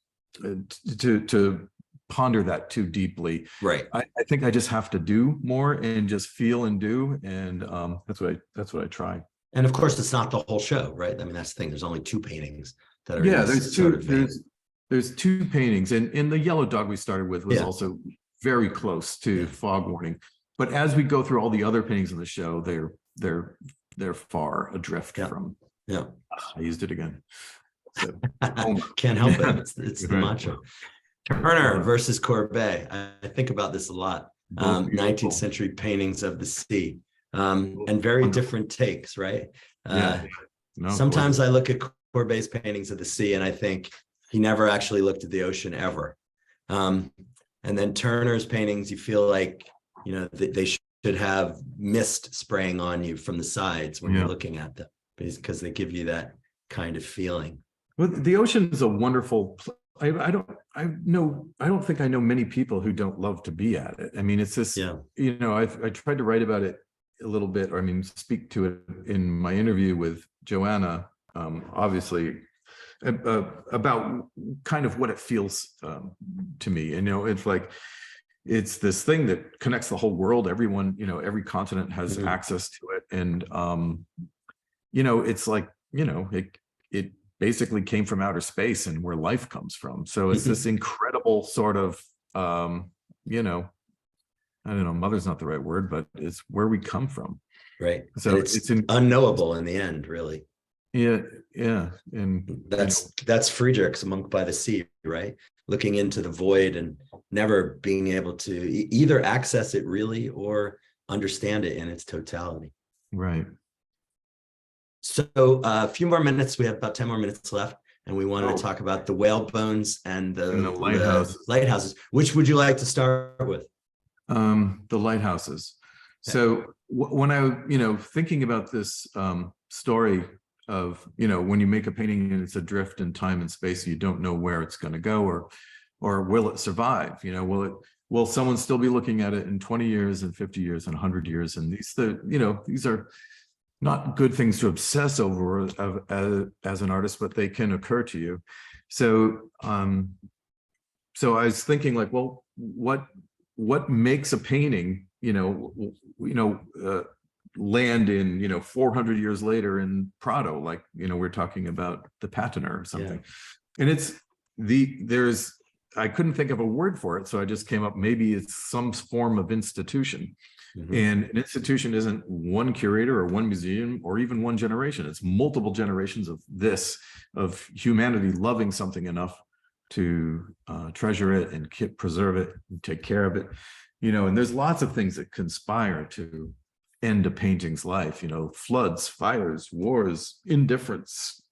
ponder that too deeply. Right. I think I just have to do more and just feel and do. And that's what I try. And of course, it's not the whole show, right? I mean, that's the thing. There's only two paintings that are. Yeah, there's two paintings. And in the Yellow Dog we started with was also very close to Fog Warning. But as we go through all the other paintings in the show, they're far adrift from. Yeah, I used it again. So, can't help it. It's the mantra. Turner versus Courbet. I think about this a lot. 19th century paintings of the sea, and very different takes, right? Sometimes I look at Courbet's paintings of the sea and I think he never actually looked at the ocean ever. And then Turner's paintings, you feel like, they should have mist spraying on you from the sides when you're looking at them, because they give you that kind of feeling. Well, the ocean is a wonderful. I don't think I know many people who don't love to be at it. I mean, it's this. I tried to write about it a little bit, or speak to it in my interview with Joanna. Obviously, about kind of what it feels to me. And it's like, it's this thing that connects the whole world. Everyone, every continent has Mhm. access to it. And, it's like, it basically came from outer space and where life comes from. So it's this incredible sort of, I don't know, mother's not the right word, but it's where we come from. Right. So And it's unknowable in the end, really. Yeah. And that's Friedrich's Monk by the Sea, right? Looking into the void and never being able to either access it really or understand it in its totality. right. So a few more minutes. We have about 10 more minutes left. And we wanted to talk about the whale bones and the lighthouses. Which would you like to start with? The lighthouses. So when I, thinking about this story of, when you make a painting and it's adrift in time and space, you don't know where it's going to go, or will it survive? Will someone still be looking at it in 20 years and 50 years and 100 years? And these are not good things to obsess over as an artist, but they can occur to you. So, so I was thinking, like, well, what makes a painting, land in 400 years later in Prado, like we're talking about the patina or something. And I couldn't think of a word for it, so I just came up, maybe it's some form of institution. And an institution isn't one curator or one museum or even one generation. It's multiple generations of humanity loving something enough to treasure it and preserve it and take care of it. And there's lots of things that conspire to end a painting's life, floods, fires, wars, indifference,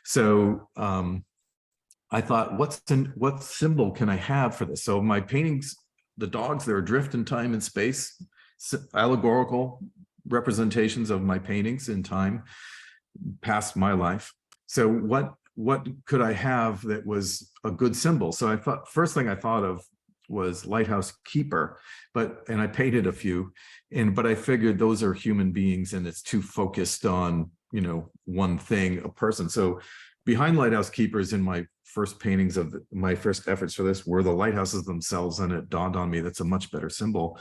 So I thought, what symbol can I have for this? So my paintings, the dogs, they're adrift in time and space, allegorical representations of my paintings in time past my life. So what could I have that was a good symbol? So I thought, first thing I thought of was lighthouse keeper, and I painted a few, but I figured those are human beings and it's too focused on, one thing, a person. So behind lighthouse keepers in my first paintings of my first efforts for this were the lighthouses themselves. And it dawned on me that's a much better symbol.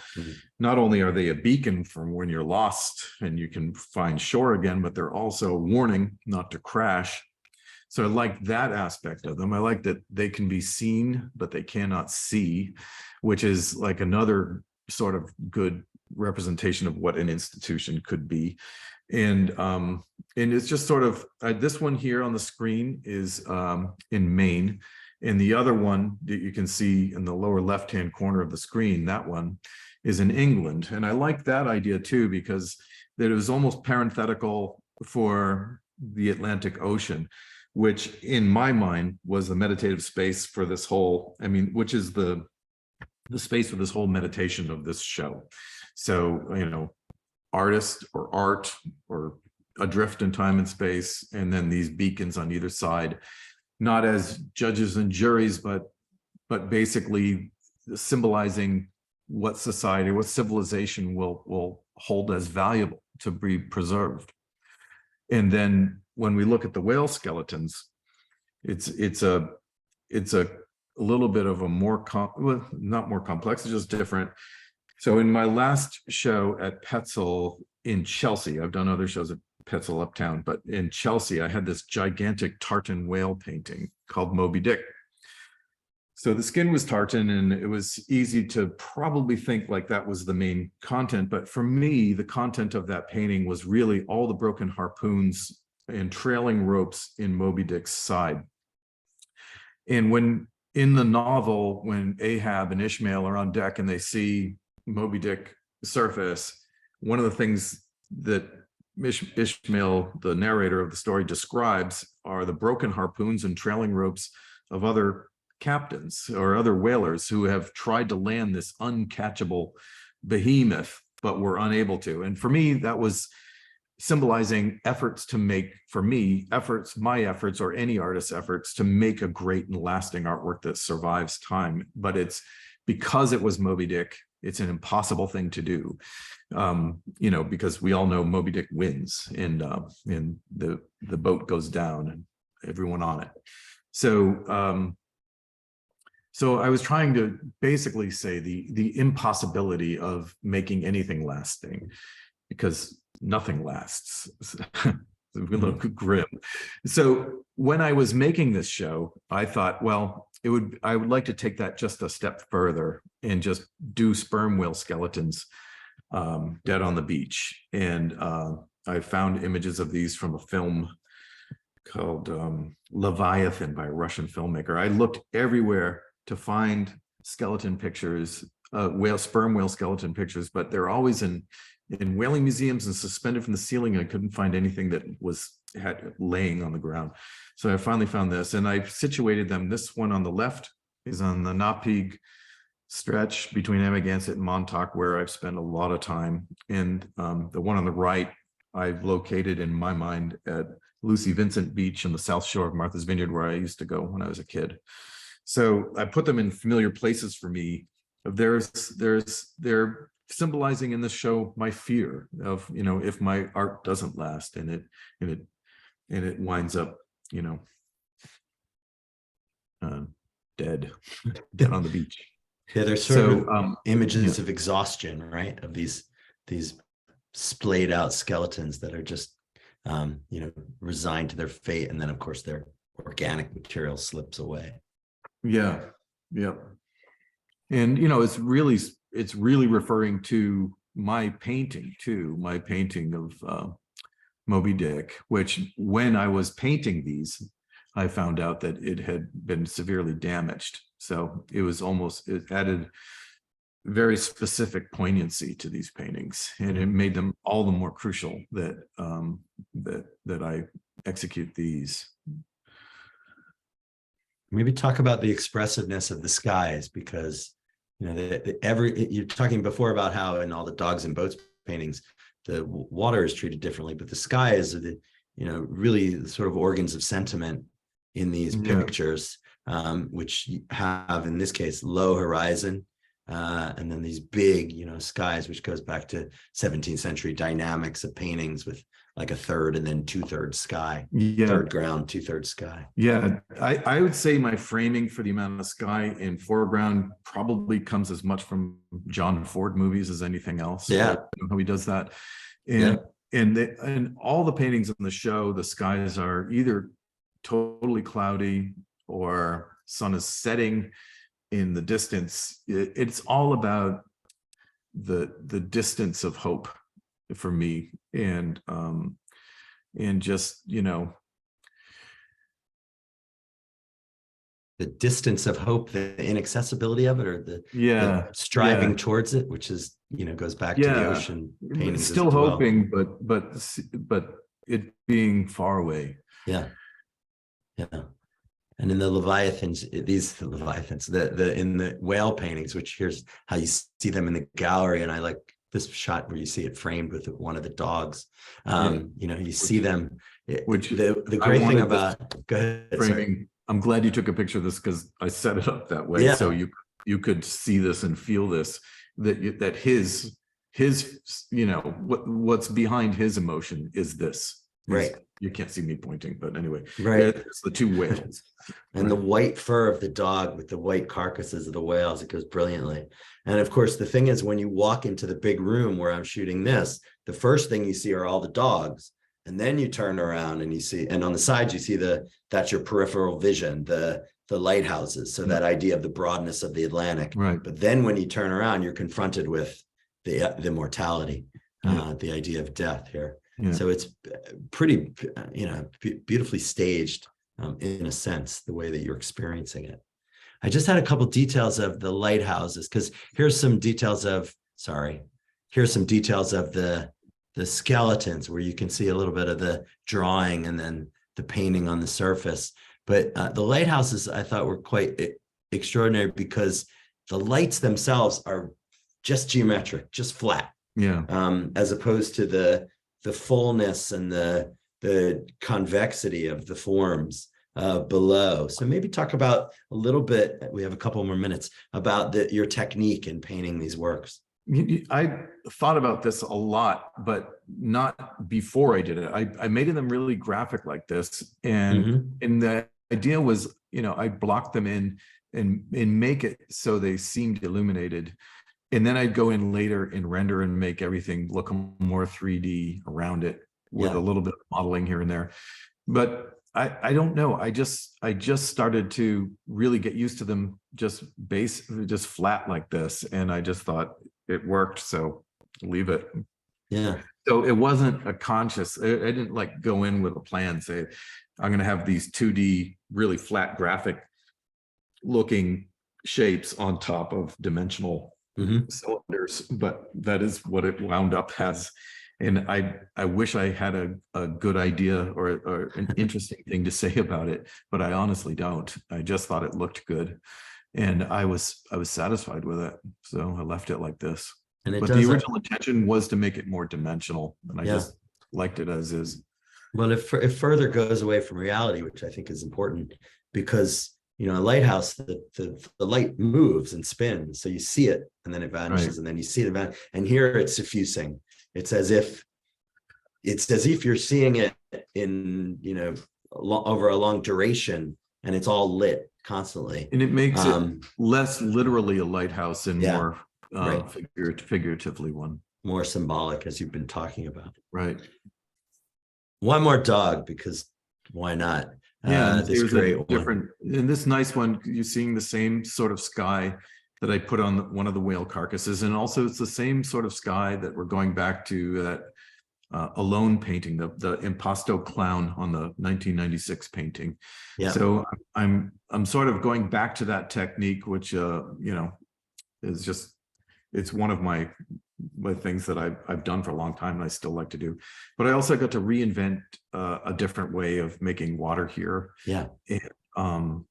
Not only are they a beacon from when you're lost and you can find shore again, but they're also a warning not to crash. So I like that aspect of them. I like that they can be seen, but they cannot see, which is like another sort of good representation of what an institution could be. And it's just sort of, this one here on the screen is in Maine. And the other one that you can see in the lower left-hand corner of the screen, that one is in England. And I like that idea too, because that it was almost parenthetical for the Atlantic Ocean, which in my mind was the meditative space for this whole, which is the space for this whole meditation of this show. So, artist or art or adrift in time and space, and then these beacons on either side, not as judges and juries, but basically symbolizing what society, what civilization will hold as valuable to be preserved. And then when we look at the whale skeletons, it's a little bit of a not more complex, it's just different. So in my last show at Petzl in Chelsea, I've done other shows at Petzl Uptown, but in Chelsea, I had this gigantic tartan whale painting called Moby Dick. So the skin was tartan, and it was easy to probably think like that was the main content. But for me, the content of that painting was really all the broken harpoons and trailing ropes in Moby Dick's side. And when in the novel, when Ahab and Ishmael are on deck and they see Moby Dick surface, one of the things that Ishmael, the narrator of the story, describes are the broken harpoons and trailing ropes of other captains or other whalers who have tried to land this uncatchable behemoth, but were unable to. And for me, that was symbolizing efforts to make, for me, my efforts or any artist's efforts to make a great and lasting artwork that survives time. But it's because it was Moby Dick, it's an impossible thing to do, because we all know Moby Dick wins and the boat goes down and everyone on it. So So I was trying to basically say the impossibility of making anything lasting, because nothing lasts. A little grim. So when I was making this show, I thought, well, I would like to take that just a step further and just do sperm whale skeletons dead on the beach. And I found images of these from a film called Leviathan by a Russian filmmaker. I looked everywhere to find skeleton pictures, sperm whale skeleton pictures, but they're always in whaling museums and suspended from the ceiling. I couldn't find anything that had laying on the ground. So I finally found this, and I situated them. This one on the left is on the Napeag stretch between Amagansett and Montauk, where I've spent a lot of time. And the one on the right, I've located in my mind at Lucy Vincent Beach on the south shore of Martha's Vineyard, where I used to go when I was a kid. So I put them in familiar places for me. They're symbolizing in this show my fear of, if my art doesn't last and it winds up, dead on the beach. Yeah, there's sort of images of exhaustion, right? Of these splayed out skeletons that are just resigned to their fate, and then of course their organic material slips away. Yeah. And it's really referring to my painting too, my painting of Moby Dick, which when I was painting these, I found out that it had been severely damaged. So it added very specific poignancy to these paintings, and it made them all the more crucial that I execute these. Maybe talk about the expressiveness of the skies, because you're talking before about how in all the dogs and boats paintings the water is treated differently, but the skies are the really sort of organs of sentiment in these pictures, which have in this case low horizon, and then these big skies, which goes back to 17th century dynamics of paintings with like a third and then 2/3 sky, third ground, 2/3 sky. Yeah, I would say my framing for the amount of sky in foreground probably comes as much from John Ford movies as anything else. Yeah, how he does that, and all the paintings in the show, the skies are either totally cloudy or sun is setting in the distance. It's all about the distance of hope for me, and just the distance of hope, the inaccessibility of it, or the striving towards it, which is goes back to the ocean paintings. Still hoping, but it being far away. Yeah. And in the Leviathans, in the whale paintings, which here's how you see them in the gallery, and I like this shot where you see it framed with one of the dogs. You see them. Which the great thing about go ahead, framing. Sorry. I'm glad you took a picture of this, because I set it up that way, so you could see this and feel this. That his what's behind his emotion is this. Right. You can't see me pointing, but anyway, right. It's the two whales. And the white fur of the dog with the white carcasses of the whales, it goes brilliantly. And of course, the thing is, when you walk into the big room where I'm shooting this, the first thing you see are all the dogs. And then you turn around and you see, and on the sides, you see that's your peripheral vision, the lighthouses. So that idea of the broadness of the Atlantic. Right. But then when you turn around, you're confronted with the mortality, the idea of death here. Yeah. So it's pretty, beautifully staged in a sense, the way that you're experiencing it. I just had a couple details of the lighthouses, because here's some details of the skeletons, where you can see a little bit of the drawing and then the painting on the surface. But the lighthouses I thought were quite extraordinary, because the lights themselves are just geometric, just flat. Yeah. As opposed to the fullness and the convexity of the forms below. So maybe talk about a little bit, we have a couple more minutes, about your technique in painting these works. I thought about this a lot, but not before I did it. I made them really graphic like this. And the idea was, I blocked them in make it so they seemed illuminated. And then I'd go in later and render and make everything look more 3D around it with a little bit of modeling here and there. But I don't know. I just started to really get used to them just flat like this. And I just thought it worked. So leave it. Yeah. So it wasn't a conscious, I didn't like go in with a plan, say, I'm going to have these 2D, really flat graphic looking shapes on top of dimensional cylinders, but that is what it wound up as. And I wish I had a good idea or an interesting thing to say about it, but I honestly don't. I just thought it looked good, and I was satisfied with it, so I left it like this. But the original intention was to make it more dimensional, and I just liked it as is. Well, it further goes away from reality, which I think is important, because a lighthouse, the light moves and spins, so you see it and then it vanishes, and then you see it vanish. And here it's diffusing. It's as if you're seeing it in over a long duration, and it's all lit constantly. And it makes it less literally a lighthouse and more figuratively one. More symbolic, as you've been talking about. Right. One more dog, because why not? This great different one. In this nice one, you're seeing the same sort of sky that I put on one of the whale carcasses. And also it's the same sort of sky that we're going back to that Alone painting, the Impasto clown on the 1996 painting. Yeah. So I'm sort of going back to that technique, which is just, it's one of my things that I've done for a long time and I still like to do. But I also got to reinvent a different way of making water here. Yeah. And,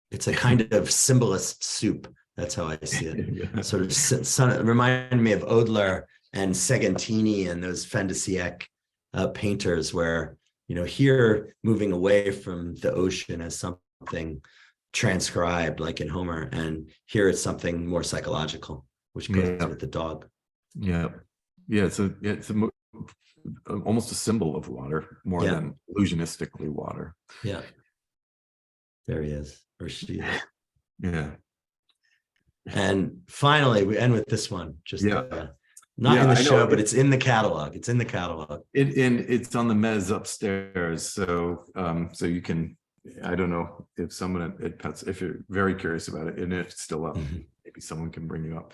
it's a kind of symbolist soup. That's how I see it. Sort of remind me of Oudler and Segantini and those fin de siècle painters, where here moving away from the ocean as something transcribed, like in Homer, and here it's something more psychological, which goes with the dog. Yeah, it's almost a symbol of water more than illusionistically water. Yeah, there he is, or she is. Yeah. And finally, we end with this one. Just not in the show, but it's in the catalog. It's in the catalog. It's on the mezz upstairs. So so you can. I don't know if someone at Pets, if you're very curious about it, and it's still up, maybe someone can bring you up.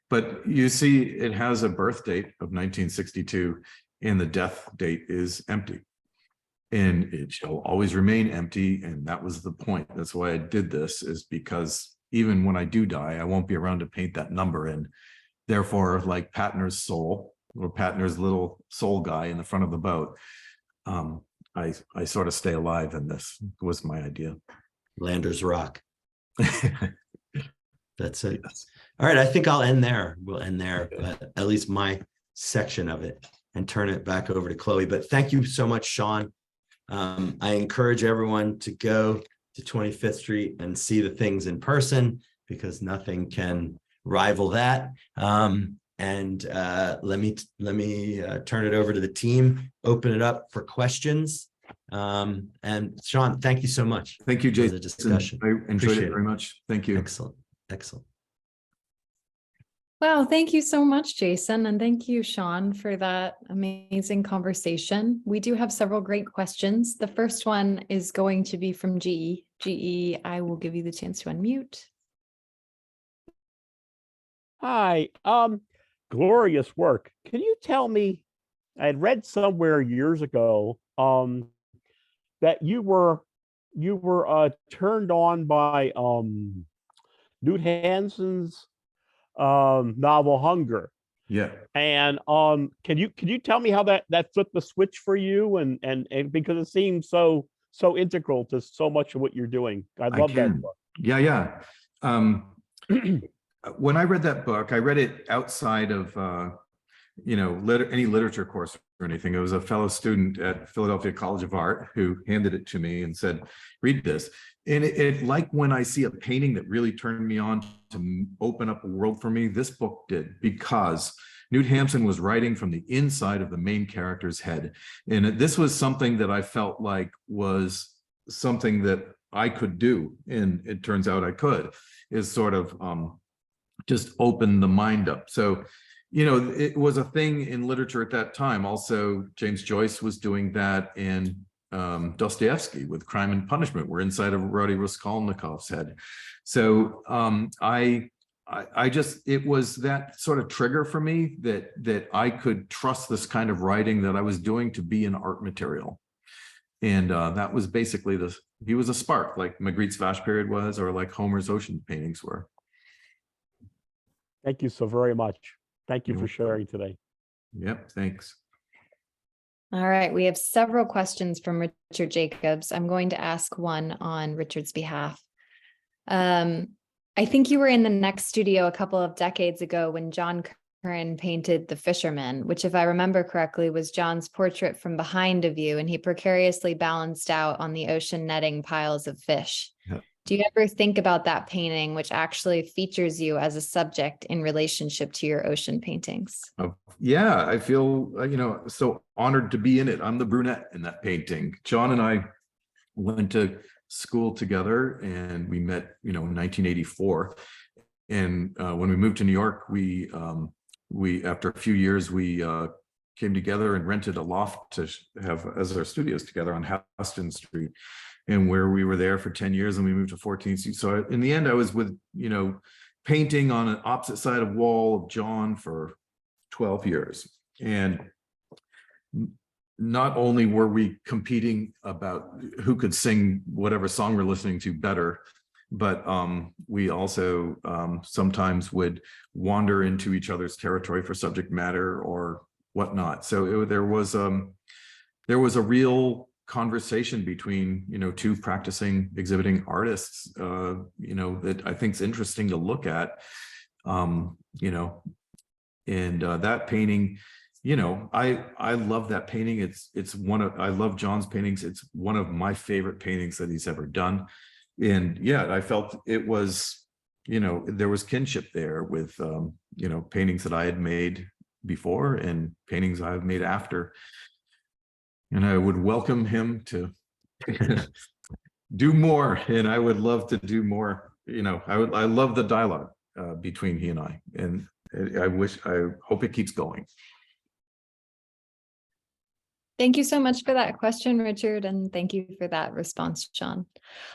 But you see, it has a birth date of 1962, and the death date is empty. And it shall always remain empty. And that was the point. That's why I did this, is because even when I do die, I won't be around to paint that number in. Therefore, like Patner's soul, or Patner's little soul guy in the front of the boat, I sort of stay alive in this. Was my idea. Lander's Rock. That's it. Yes. All right, I think I'll end there. We'll end there, at least my section of it, and turn it back over to Chloe. But thank you so much, Sean. I encourage everyone to go to 25th Street and see the things in person, because nothing can rival that. And let me turn it over to the team, open it up for questions. And Sean, thank you so much. Thank you, Jason. For the discussion. I enjoyed it very much. Thank you. Excellent. Excellent. Wow, thank you so much, Jason. And thank you, Sean, for that amazing conversation. We do have several great questions. The first one is going to be from GE. GE, I will give you the chance to unmute. Hi, glorious work. Can you tell me, I had read somewhere years ago that you were turned on by Knut Hanson's novel Hunger. Yeah. And can you tell me how that flipped the switch for you, and because it seems so integral to so much of what you're doing. I love that book. Yeah. When I read that book, I read it outside of any literature course or anything. It was a fellow student at Philadelphia College of Art who handed it to me and said, read this. And it like when I see a painting that really turned me on to open up a world for me, this book did, because Knut Hamsun was writing from the inside of the main character's head. And this was something that I felt like was something that I could do, and it turns out I could, is sort of just open the mind up. So, you know, it was a thing in literature at that time. Also, James Joyce was doing that, and Dostoevsky with Crime and Punishment were inside of Rody Raskolnikov's head. So I just, it was that sort of trigger for me that I could trust this kind of writing that I was doing to be an art material. And that was basically he was a spark, like Magritte's Vache period was, or like Homer's ocean paintings were. Thank you so very much. Thank you You're for sharing today. Yep, thanks. All right, we have several questions from Richard Jacobs. I'm going to ask one on Richard's behalf. I think you were in the Next studio a couple of decades ago when John Curran painted The Fisherman, which, if I remember correctly, was John's portrait from behind of you, and he precariously balanced out on the ocean netting piles of fish. Yeah. Do you ever think about that painting, which actually features you as a subject in relationship to your ocean paintings? Oh, yeah, I feel, you know, so honored to be in it. I'm the brunette in that painting. John and I went to school together, and we met, you know, in 1984. And when we moved to New York, we after a few years, we came together and rented a loft to have as our studios together on Houston Street, and where we were there for 10 years, and we moved to 14th Street. So in the end, I was with, you know, painting on an opposite side of wall of John for 12 years. And not only were we competing about who could sing whatever song we're listening to better, but we also sometimes would wander into each other's territory for subject matter or whatnot. So there was a real conversation between, you know, two practicing exhibiting artists, you know, that I think is interesting to look at, you know, and that painting, you know, I love that painting. It's I love John's paintings. It's one of my favorite paintings that he's ever done. And yeah, I felt it was, you know, there was kinship there with, you know, paintings that I had made before and paintings I've made after. And I would welcome him to do more. And I would love to do more. You know, I love the dialogue between he and I. And I hope it keeps going. Thank you so much for that question, Richard, and thank you for that response, Sean.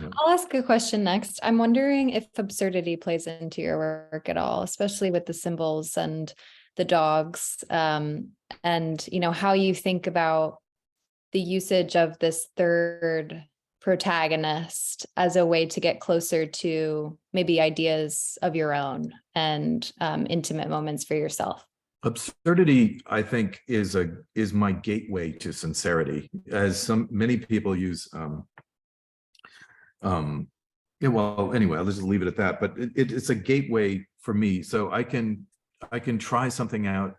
Yeah. I'll ask a question next. I'm wondering if absurdity plays into your work at all, especially with the symbols and the dogs, and, you know, how you think about the usage of this third protagonist as a way to get closer to maybe ideas of your own and intimate moments for yourself. Absurdity, I think, is my gateway to sincerity, as many people use. Yeah, well, anyway, I'll just leave it at that. But it's a gateway for me, so I can try something out,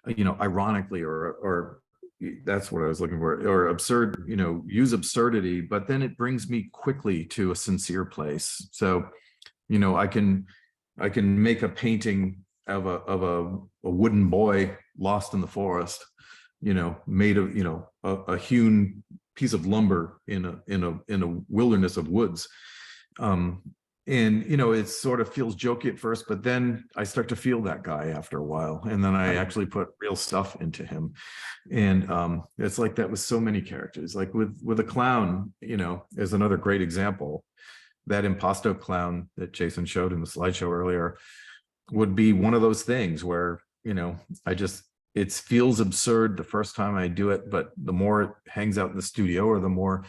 you know, ironically, or that's what I was looking for, or absurd, you know, use absurdity, but then it brings me quickly to a sincere place. So, you know, I can make a painting of a wooden boy lost in the forest, you know, made of, you know, a hewn piece of lumber in a wilderness of woods. And, you know, it sort of feels jokey at first, but then I start to feel that guy after a while. And then I actually put real stuff into him. And it's like that with so many characters, like with a clown, you know, is another great example. That impasto clown that Jason showed in the slideshow earlier would be one of those things where, you know, it feels absurd the first time I do it, but the more it hangs out in the studio or the more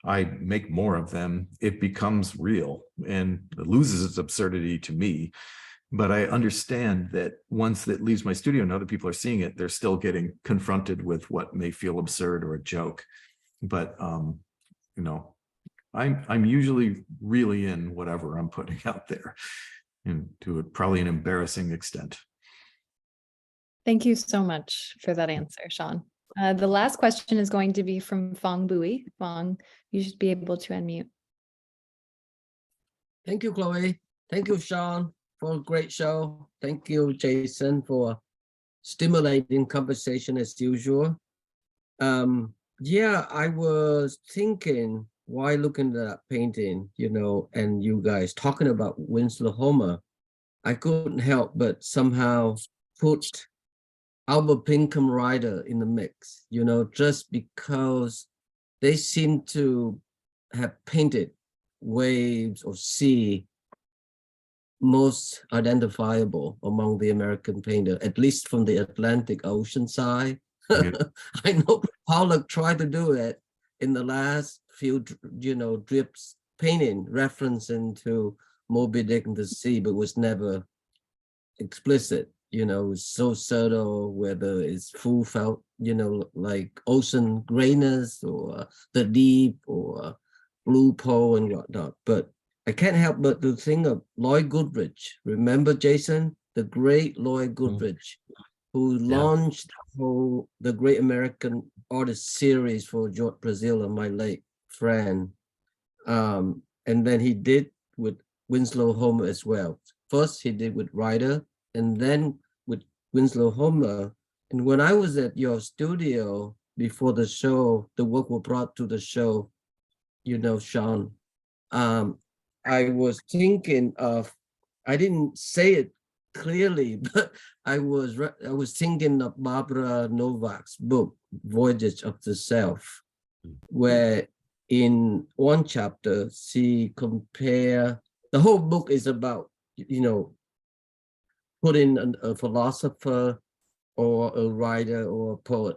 I make more of them, it becomes real and it loses its absurdity to me. But I understand that once it leaves my studio and other people are seeing it, they're still getting confronted with what may feel absurd or a joke. But, you know, I'm usually really in whatever I'm putting out there, and to probably an embarrassing extent. Thank you so much for that answer, Sean. The last question is going to be from Fong Bui. Fong, you should be able to unmute. Thank you, Chloe. Thank you, Sean, for a great show. Thank you, Jason, for stimulating conversation as usual. Yeah, I was thinking while looking at that painting, you know, and you guys talking about Winslow Homer, I couldn't help but somehow put Albert Pinkham Ryder in the mix, you know, just because they seem to have painted waves or sea most identifiable among the American painter, at least from the Atlantic Ocean side. Yeah. I know Pollock tried to do it in the last few, you know, drips painting referencing to Moby Dick and the sea, but was never explicit. You know, it's so subtle, whether it's full felt, you know, like ocean grayness or the deep or blue pole and whatnot. But I can't help but to think of Lloyd Goodrich. Remember, Jason, the great Lloyd Goodrich, who launched the Great American Artist Series for George Brazil, my late friend. And then he did with Winslow Homer as well. First, he did with Ryder, and then with Winslow Homer. And when I was at your studio before the show, the work was brought to the show, you know, Sean, I was thinking of, I didn't say it clearly, but I was thinking of Barbara Novak's book, Voyage of the Self, where in one chapter, she compare, the whole book is about, you know, putting a philosopher or a writer or a poet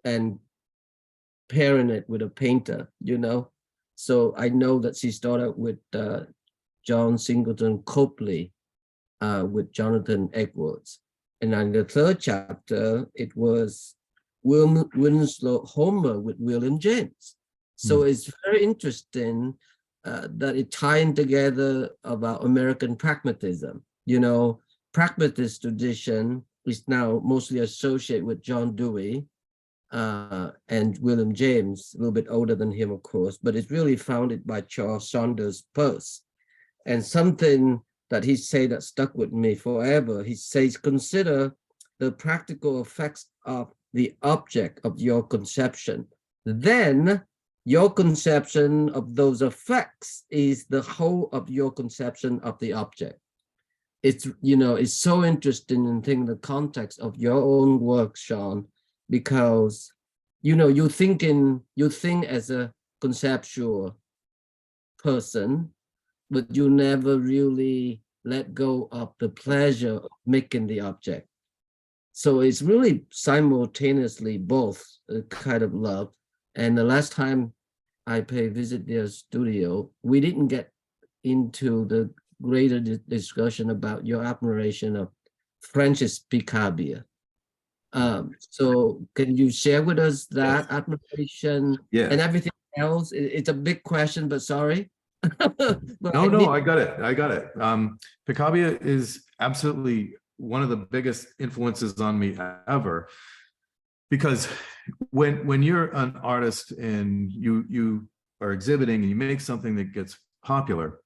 and pairing it with a painter, you know. So I know that she started with John Singleton Copley, with Jonathan Edwards. And in the third chapter, it was Winslow Homer with William James. So it's very interesting that it tying together about American pragmatism. You know, pragmatist tradition is now mostly associated with John Dewey and William James, a little bit older than him, of course, but it's really founded by Charles Saunders Peirce. And something that he said that stuck with me forever, he says, consider the practical effects of the object of your conception. Then your conception of those effects is the whole of your conception of the object. It's, you know, it's so interesting in thinking the context of your own work, Sean, because, you know, you think as a conceptual person, but you never really let go of the pleasure of making the object. So it's really simultaneously both a kind of love. And the last time I paid visit their studio, we didn't get into the greater discussion about your admiration of Francis Picabia. So can you share with us that admiration and everything else? It's a big question, but sorry. No, I got it. Picabia is absolutely one of the biggest influences on me ever, because when you're an artist and you are exhibiting and you make something that gets popular,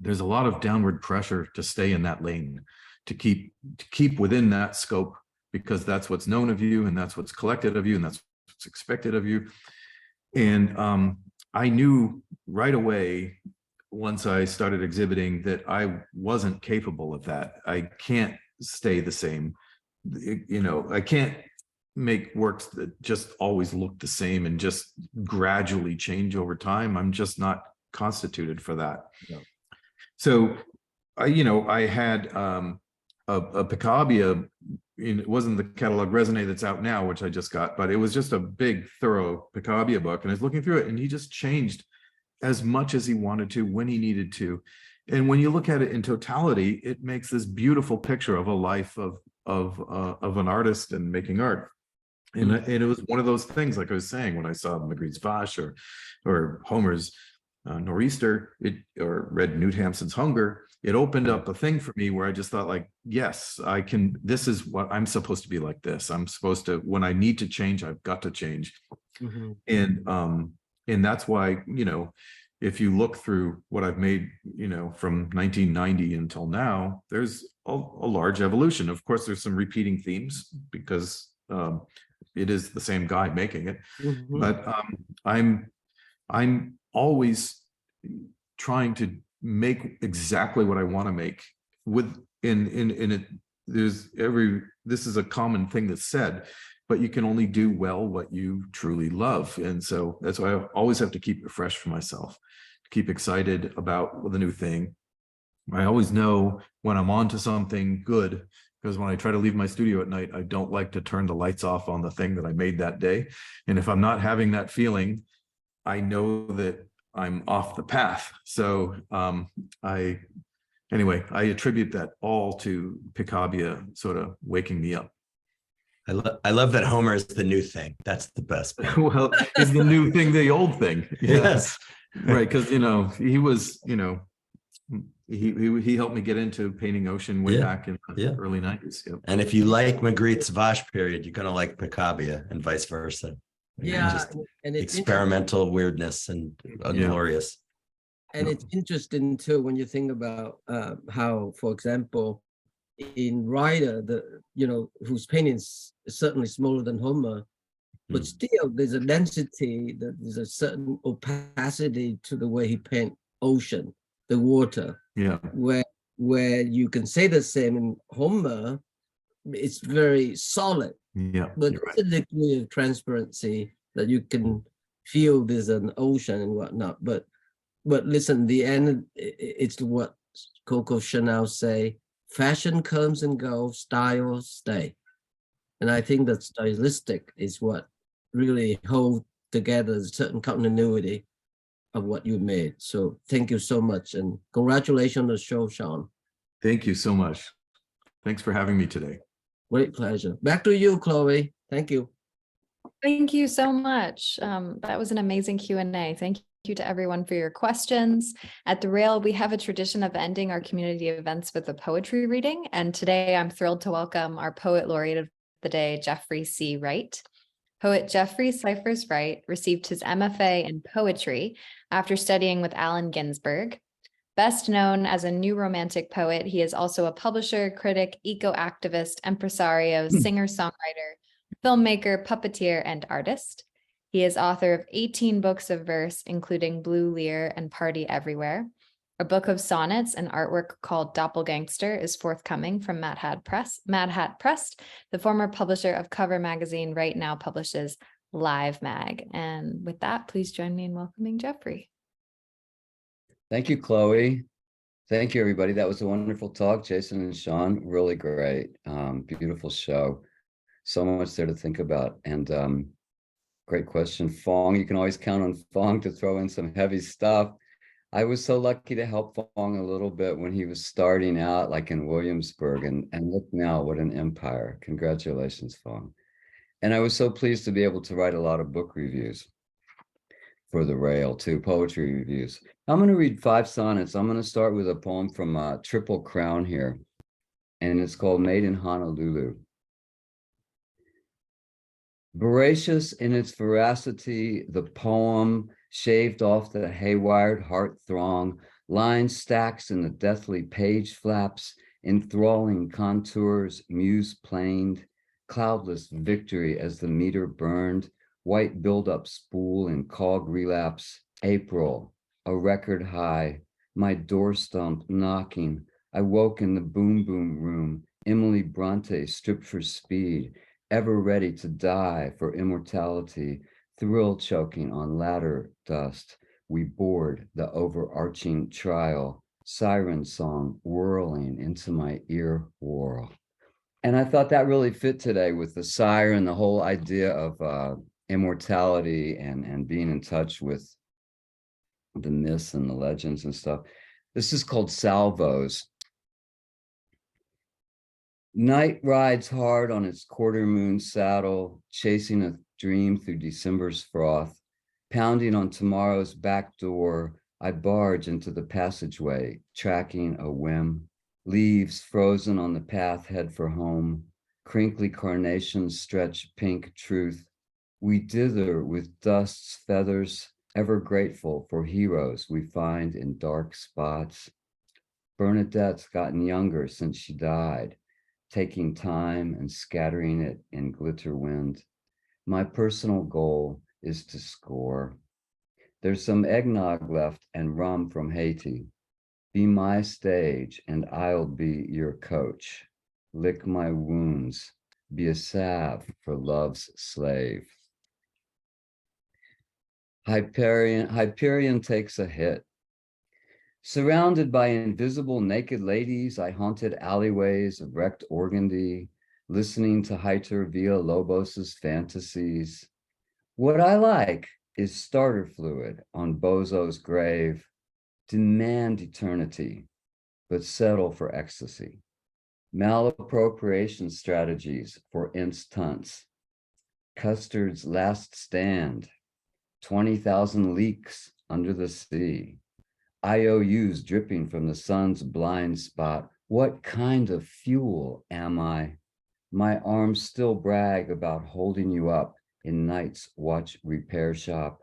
there's a lot of downward pressure to stay in that lane, to keep within that scope, because that's what's known of you and that's what's collected of you and that's what's expected of you. And I knew right away, once I started exhibiting, that I wasn't capable of that. I can't stay the same. You know, I can't make works that just always look the same and just gradually change over time. I'm just not constituted for that. No. So, I had a Picabia. It wasn't the catalog Resonate that's out now, which I just got, but it was just a big, thorough Picabia book. And I was looking through it, and he just changed as much as he wanted to when he needed to. And when you look at it in totality, it makes this beautiful picture of a life of an artist and making art. And it was one of those things, like I was saying, when I saw Magritte's Vache or Homer's Nor'easter, or read Knut Hamsun's Hunger, it opened up a thing for me where I just thought, like, yes, I can, this is what I'm supposed to be like this. I'm supposed to, when I need to change, I've got to change. And that's why, if you look through what I've made, from 1990 until now, there's a large evolution. Of course, there's some repeating themes because it is the same guy making it. But I'm I'm always trying to make exactly what I want to make in it. This is a common thing that's said, but you can only do well what you truly love. And so that's why I always have to keep it fresh for myself, keep excited about the new thing. I always know when I'm on to something good, because when I try to leave my studio at night, I don't like to turn the lights off on the thing that I made that day. And if I'm not having that feeling, I know that I'm off the path. So I attribute that all to Picabia sort of waking me up. I love that Homer is the new thing. That's the best part. Well, is the new thing the old thing? Yes. Right. Because, he was, he helped me get into painting ocean way back in the early 90s. Yep. And if you like Magritte's Vache period, you're going to like Picabia and vice versa. Yeah, Just and it's experimental weirdness and glorious. And it's interesting too when you think about how, for example, in Wright, whose painting is certainly smaller than Homer, but still there's a density, there's a certain opacity to the way he paints ocean, the water. Yeah. Where you can say the same in Homer, it's very solid. Yeah. But there's a degree of transparency that you can feel there's an ocean and whatnot. But listen, the end, it's what Coco Chanel say, fashion comes and goes, styles stay. And I think that stylistic is what really hold together a certain continuity of what you made. So thank you so much. And congratulations on the show, Sean. Thank you so much. Thanks for having me today. Great pleasure. Back to you, Chloe. Thank you. Thank you so much. That was an amazing Q&A. Thank you to everyone for your questions. At the Rail, we have a tradition of ending our community events with a poetry reading. And today I'm thrilled to welcome our poet laureate of the day, Jeffrey C. Wright. Poet Jeffrey Cyphers Wright received his MFA in poetry after studying with Allen Ginsberg. Best known as a new romantic poet, he is also a publisher, critic, eco-activist, impresario, singer-songwriter, filmmaker, puppeteer, and artist. He is author of 18 books of verse, including Blue Lear and Party Everywhere. A book of sonnets and artwork called Doppelgangster is forthcoming from Mad Hat Press. The former publisher of Cover Magazine right now publishes Live Mag. And with that, please join me in welcoming Jeffrey. Thank you, Chloe. Thank you, everybody. That was a wonderful talk, Jason and Sean. Really great. Beautiful show. So much there to think about. And great question. Fong, you can always count on Fong to throw in some heavy stuff. I was so lucky to help Fong a little bit when he was starting out, like in Williamsburg, and look now, what an empire. Congratulations, Fong. And I was so pleased to be able to write a lot of book reviews for the Rail, too, poetry reviews. I'm going to read 5 sonnets. I'm going to start with a poem from Triple Crown here, and it's called Made in Honolulu. Voracious in its veracity, the poem shaved off the haywired heart throng, line stacks in the deathly page flaps, enthralling contours, muse planed, cloudless victory as the meter burned, white buildup spool in cog relapse, April, a record high, my door stump knocking, I woke in the boom boom room, Emily Bronte stripped for speed, ever ready to die for immortality, thrill choking on ladder dust, we board the overarching trial, siren song whirling into my ear whorl. And I thought that really fit today with the siren, the whole idea of immortality and being in touch with the myths and the legends and stuff. This is called Salvos. Night rides hard on its quarter moon saddle, chasing a dream through December's froth. Pounding on tomorrow's back door, I barge into the passageway, tracking a whim. Leaves frozen on the path head for home. Crinkly carnations stretch pink truth. We dither with dust's feathers, ever grateful for heroes we find in dark spots. Bernadette's gotten younger since she died, taking time and scattering it in glitter wind. My personal goal is to score. There's some eggnog left and rum from Haiti. Be my stage and I'll be your coach. Lick my wounds, be a salve for love's slave. Hyperion takes a hit. Surrounded by invisible naked ladies, I haunted alleyways of wrecked organdy, listening to Heitor Villalobos's fantasies. What I like is starter fluid on Bozo's grave. Demand eternity, but settle for ecstasy. Malappropriation strategies for instance. Custard's last stand. 20,000 leaks under the sea. IOUs dripping from the sun's blind spot. What kind of fuel am I? My arms still brag about holding you up in Night's Watch repair shop.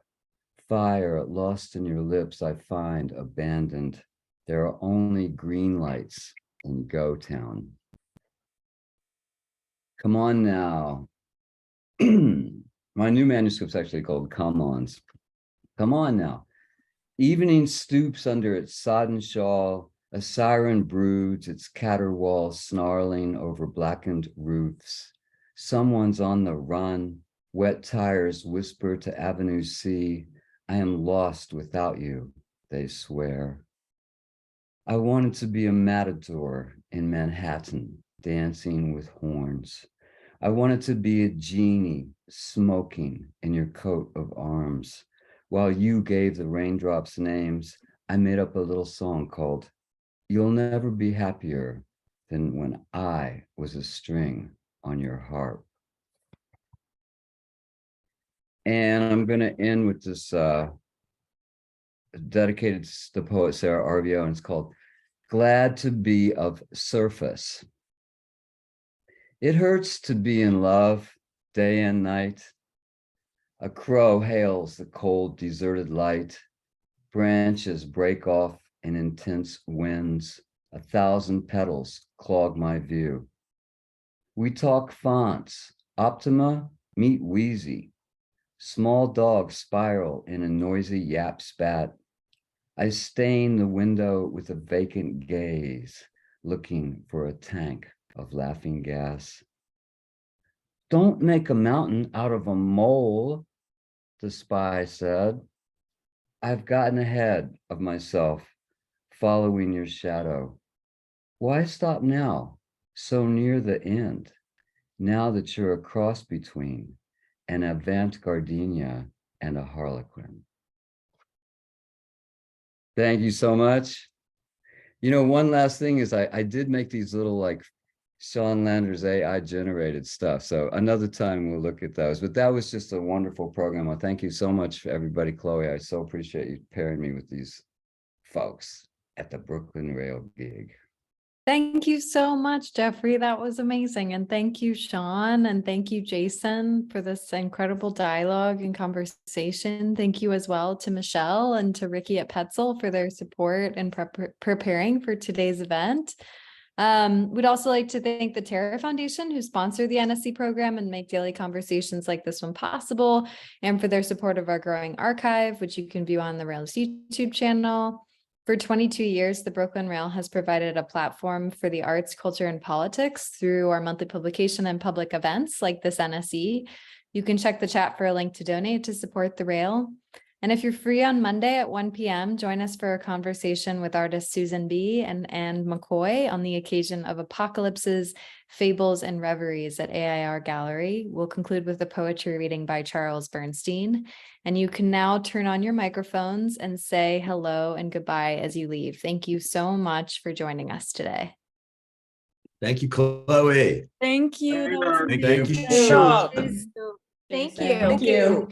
Fire lost in your lips I find abandoned. There are only green lights in Go Town. Come on now. My new manuscript's actually called Come Ons. Come on now. Evening stoops under its sodden shawl, a siren broods its caterwaul snarling over blackened roofs. Someone's on the run, wet tires whisper to Avenue C. I am lost without you, they swear. I wanted to be a matador in Manhattan, dancing with horns. I wanted to be a genie, smoking in your coat of arms. While you gave the raindrops names, I made up a little song called You'll Never Be Happier Than When I Was a String on Your Harp. And I'm going to end with this dedicated to the poet Sarah Arvio, and it's called Glad to Be of Surface. It hurts to be in love day and night. A crow hails the cold, deserted light. Branches break off in intense winds. 1,000 petals clog my view. We talk fonts. Optima meet Wheezy. Small dogs spiral in a noisy yap spat. I stain the window with a vacant gaze, looking for a tank of laughing gas. Don't make a mountain out of a mole, the spy said. I've gotten ahead of myself, following your shadow. Why stop now, so near the end, now that you're a cross between an avant-gardenia and a harlequin? Thank you so much. You know, one last thing is I did make these little like Sean Lander's AI generated stuff. So another time we'll look at those, but that was just a wonderful program. Well, thank you so much for everybody. Chloe, I so appreciate you pairing me with these folks at the Brooklyn Rail gig. Thank you so much, Jeffrey. That was amazing. And thank you, Sean. And thank you, Jason, for this incredible dialogue and conversation. Thank you as well to Michelle and to Ricky at Petzel for their support and preparing for today's event. We'd also like to thank the Terra Foundation, who sponsor the NSE program and make daily conversations like this one possible, and for their support of our growing archive, which you can view on the Rail's YouTube channel. For 22 years, the Brooklyn Rail has provided a platform for the arts, culture, and politics through our monthly publication and public events like this NSE. You can check the chat for a link to donate to support the Rail. And if you're free on Monday at 1 p.m., join us for a conversation with artists Susan B. and Anne McCoy on the occasion of Apocalypses, Fables, and Reveries at AIR Gallery. We'll conclude with a poetry reading by Charles Bernstein. And you can now turn on your microphones and say hello and goodbye as you leave. Thank you so much for joining us today. Thank you, Chloe. Thank you. That was Thank Thank you, you. amazing. Sean. Thank you. Thank you.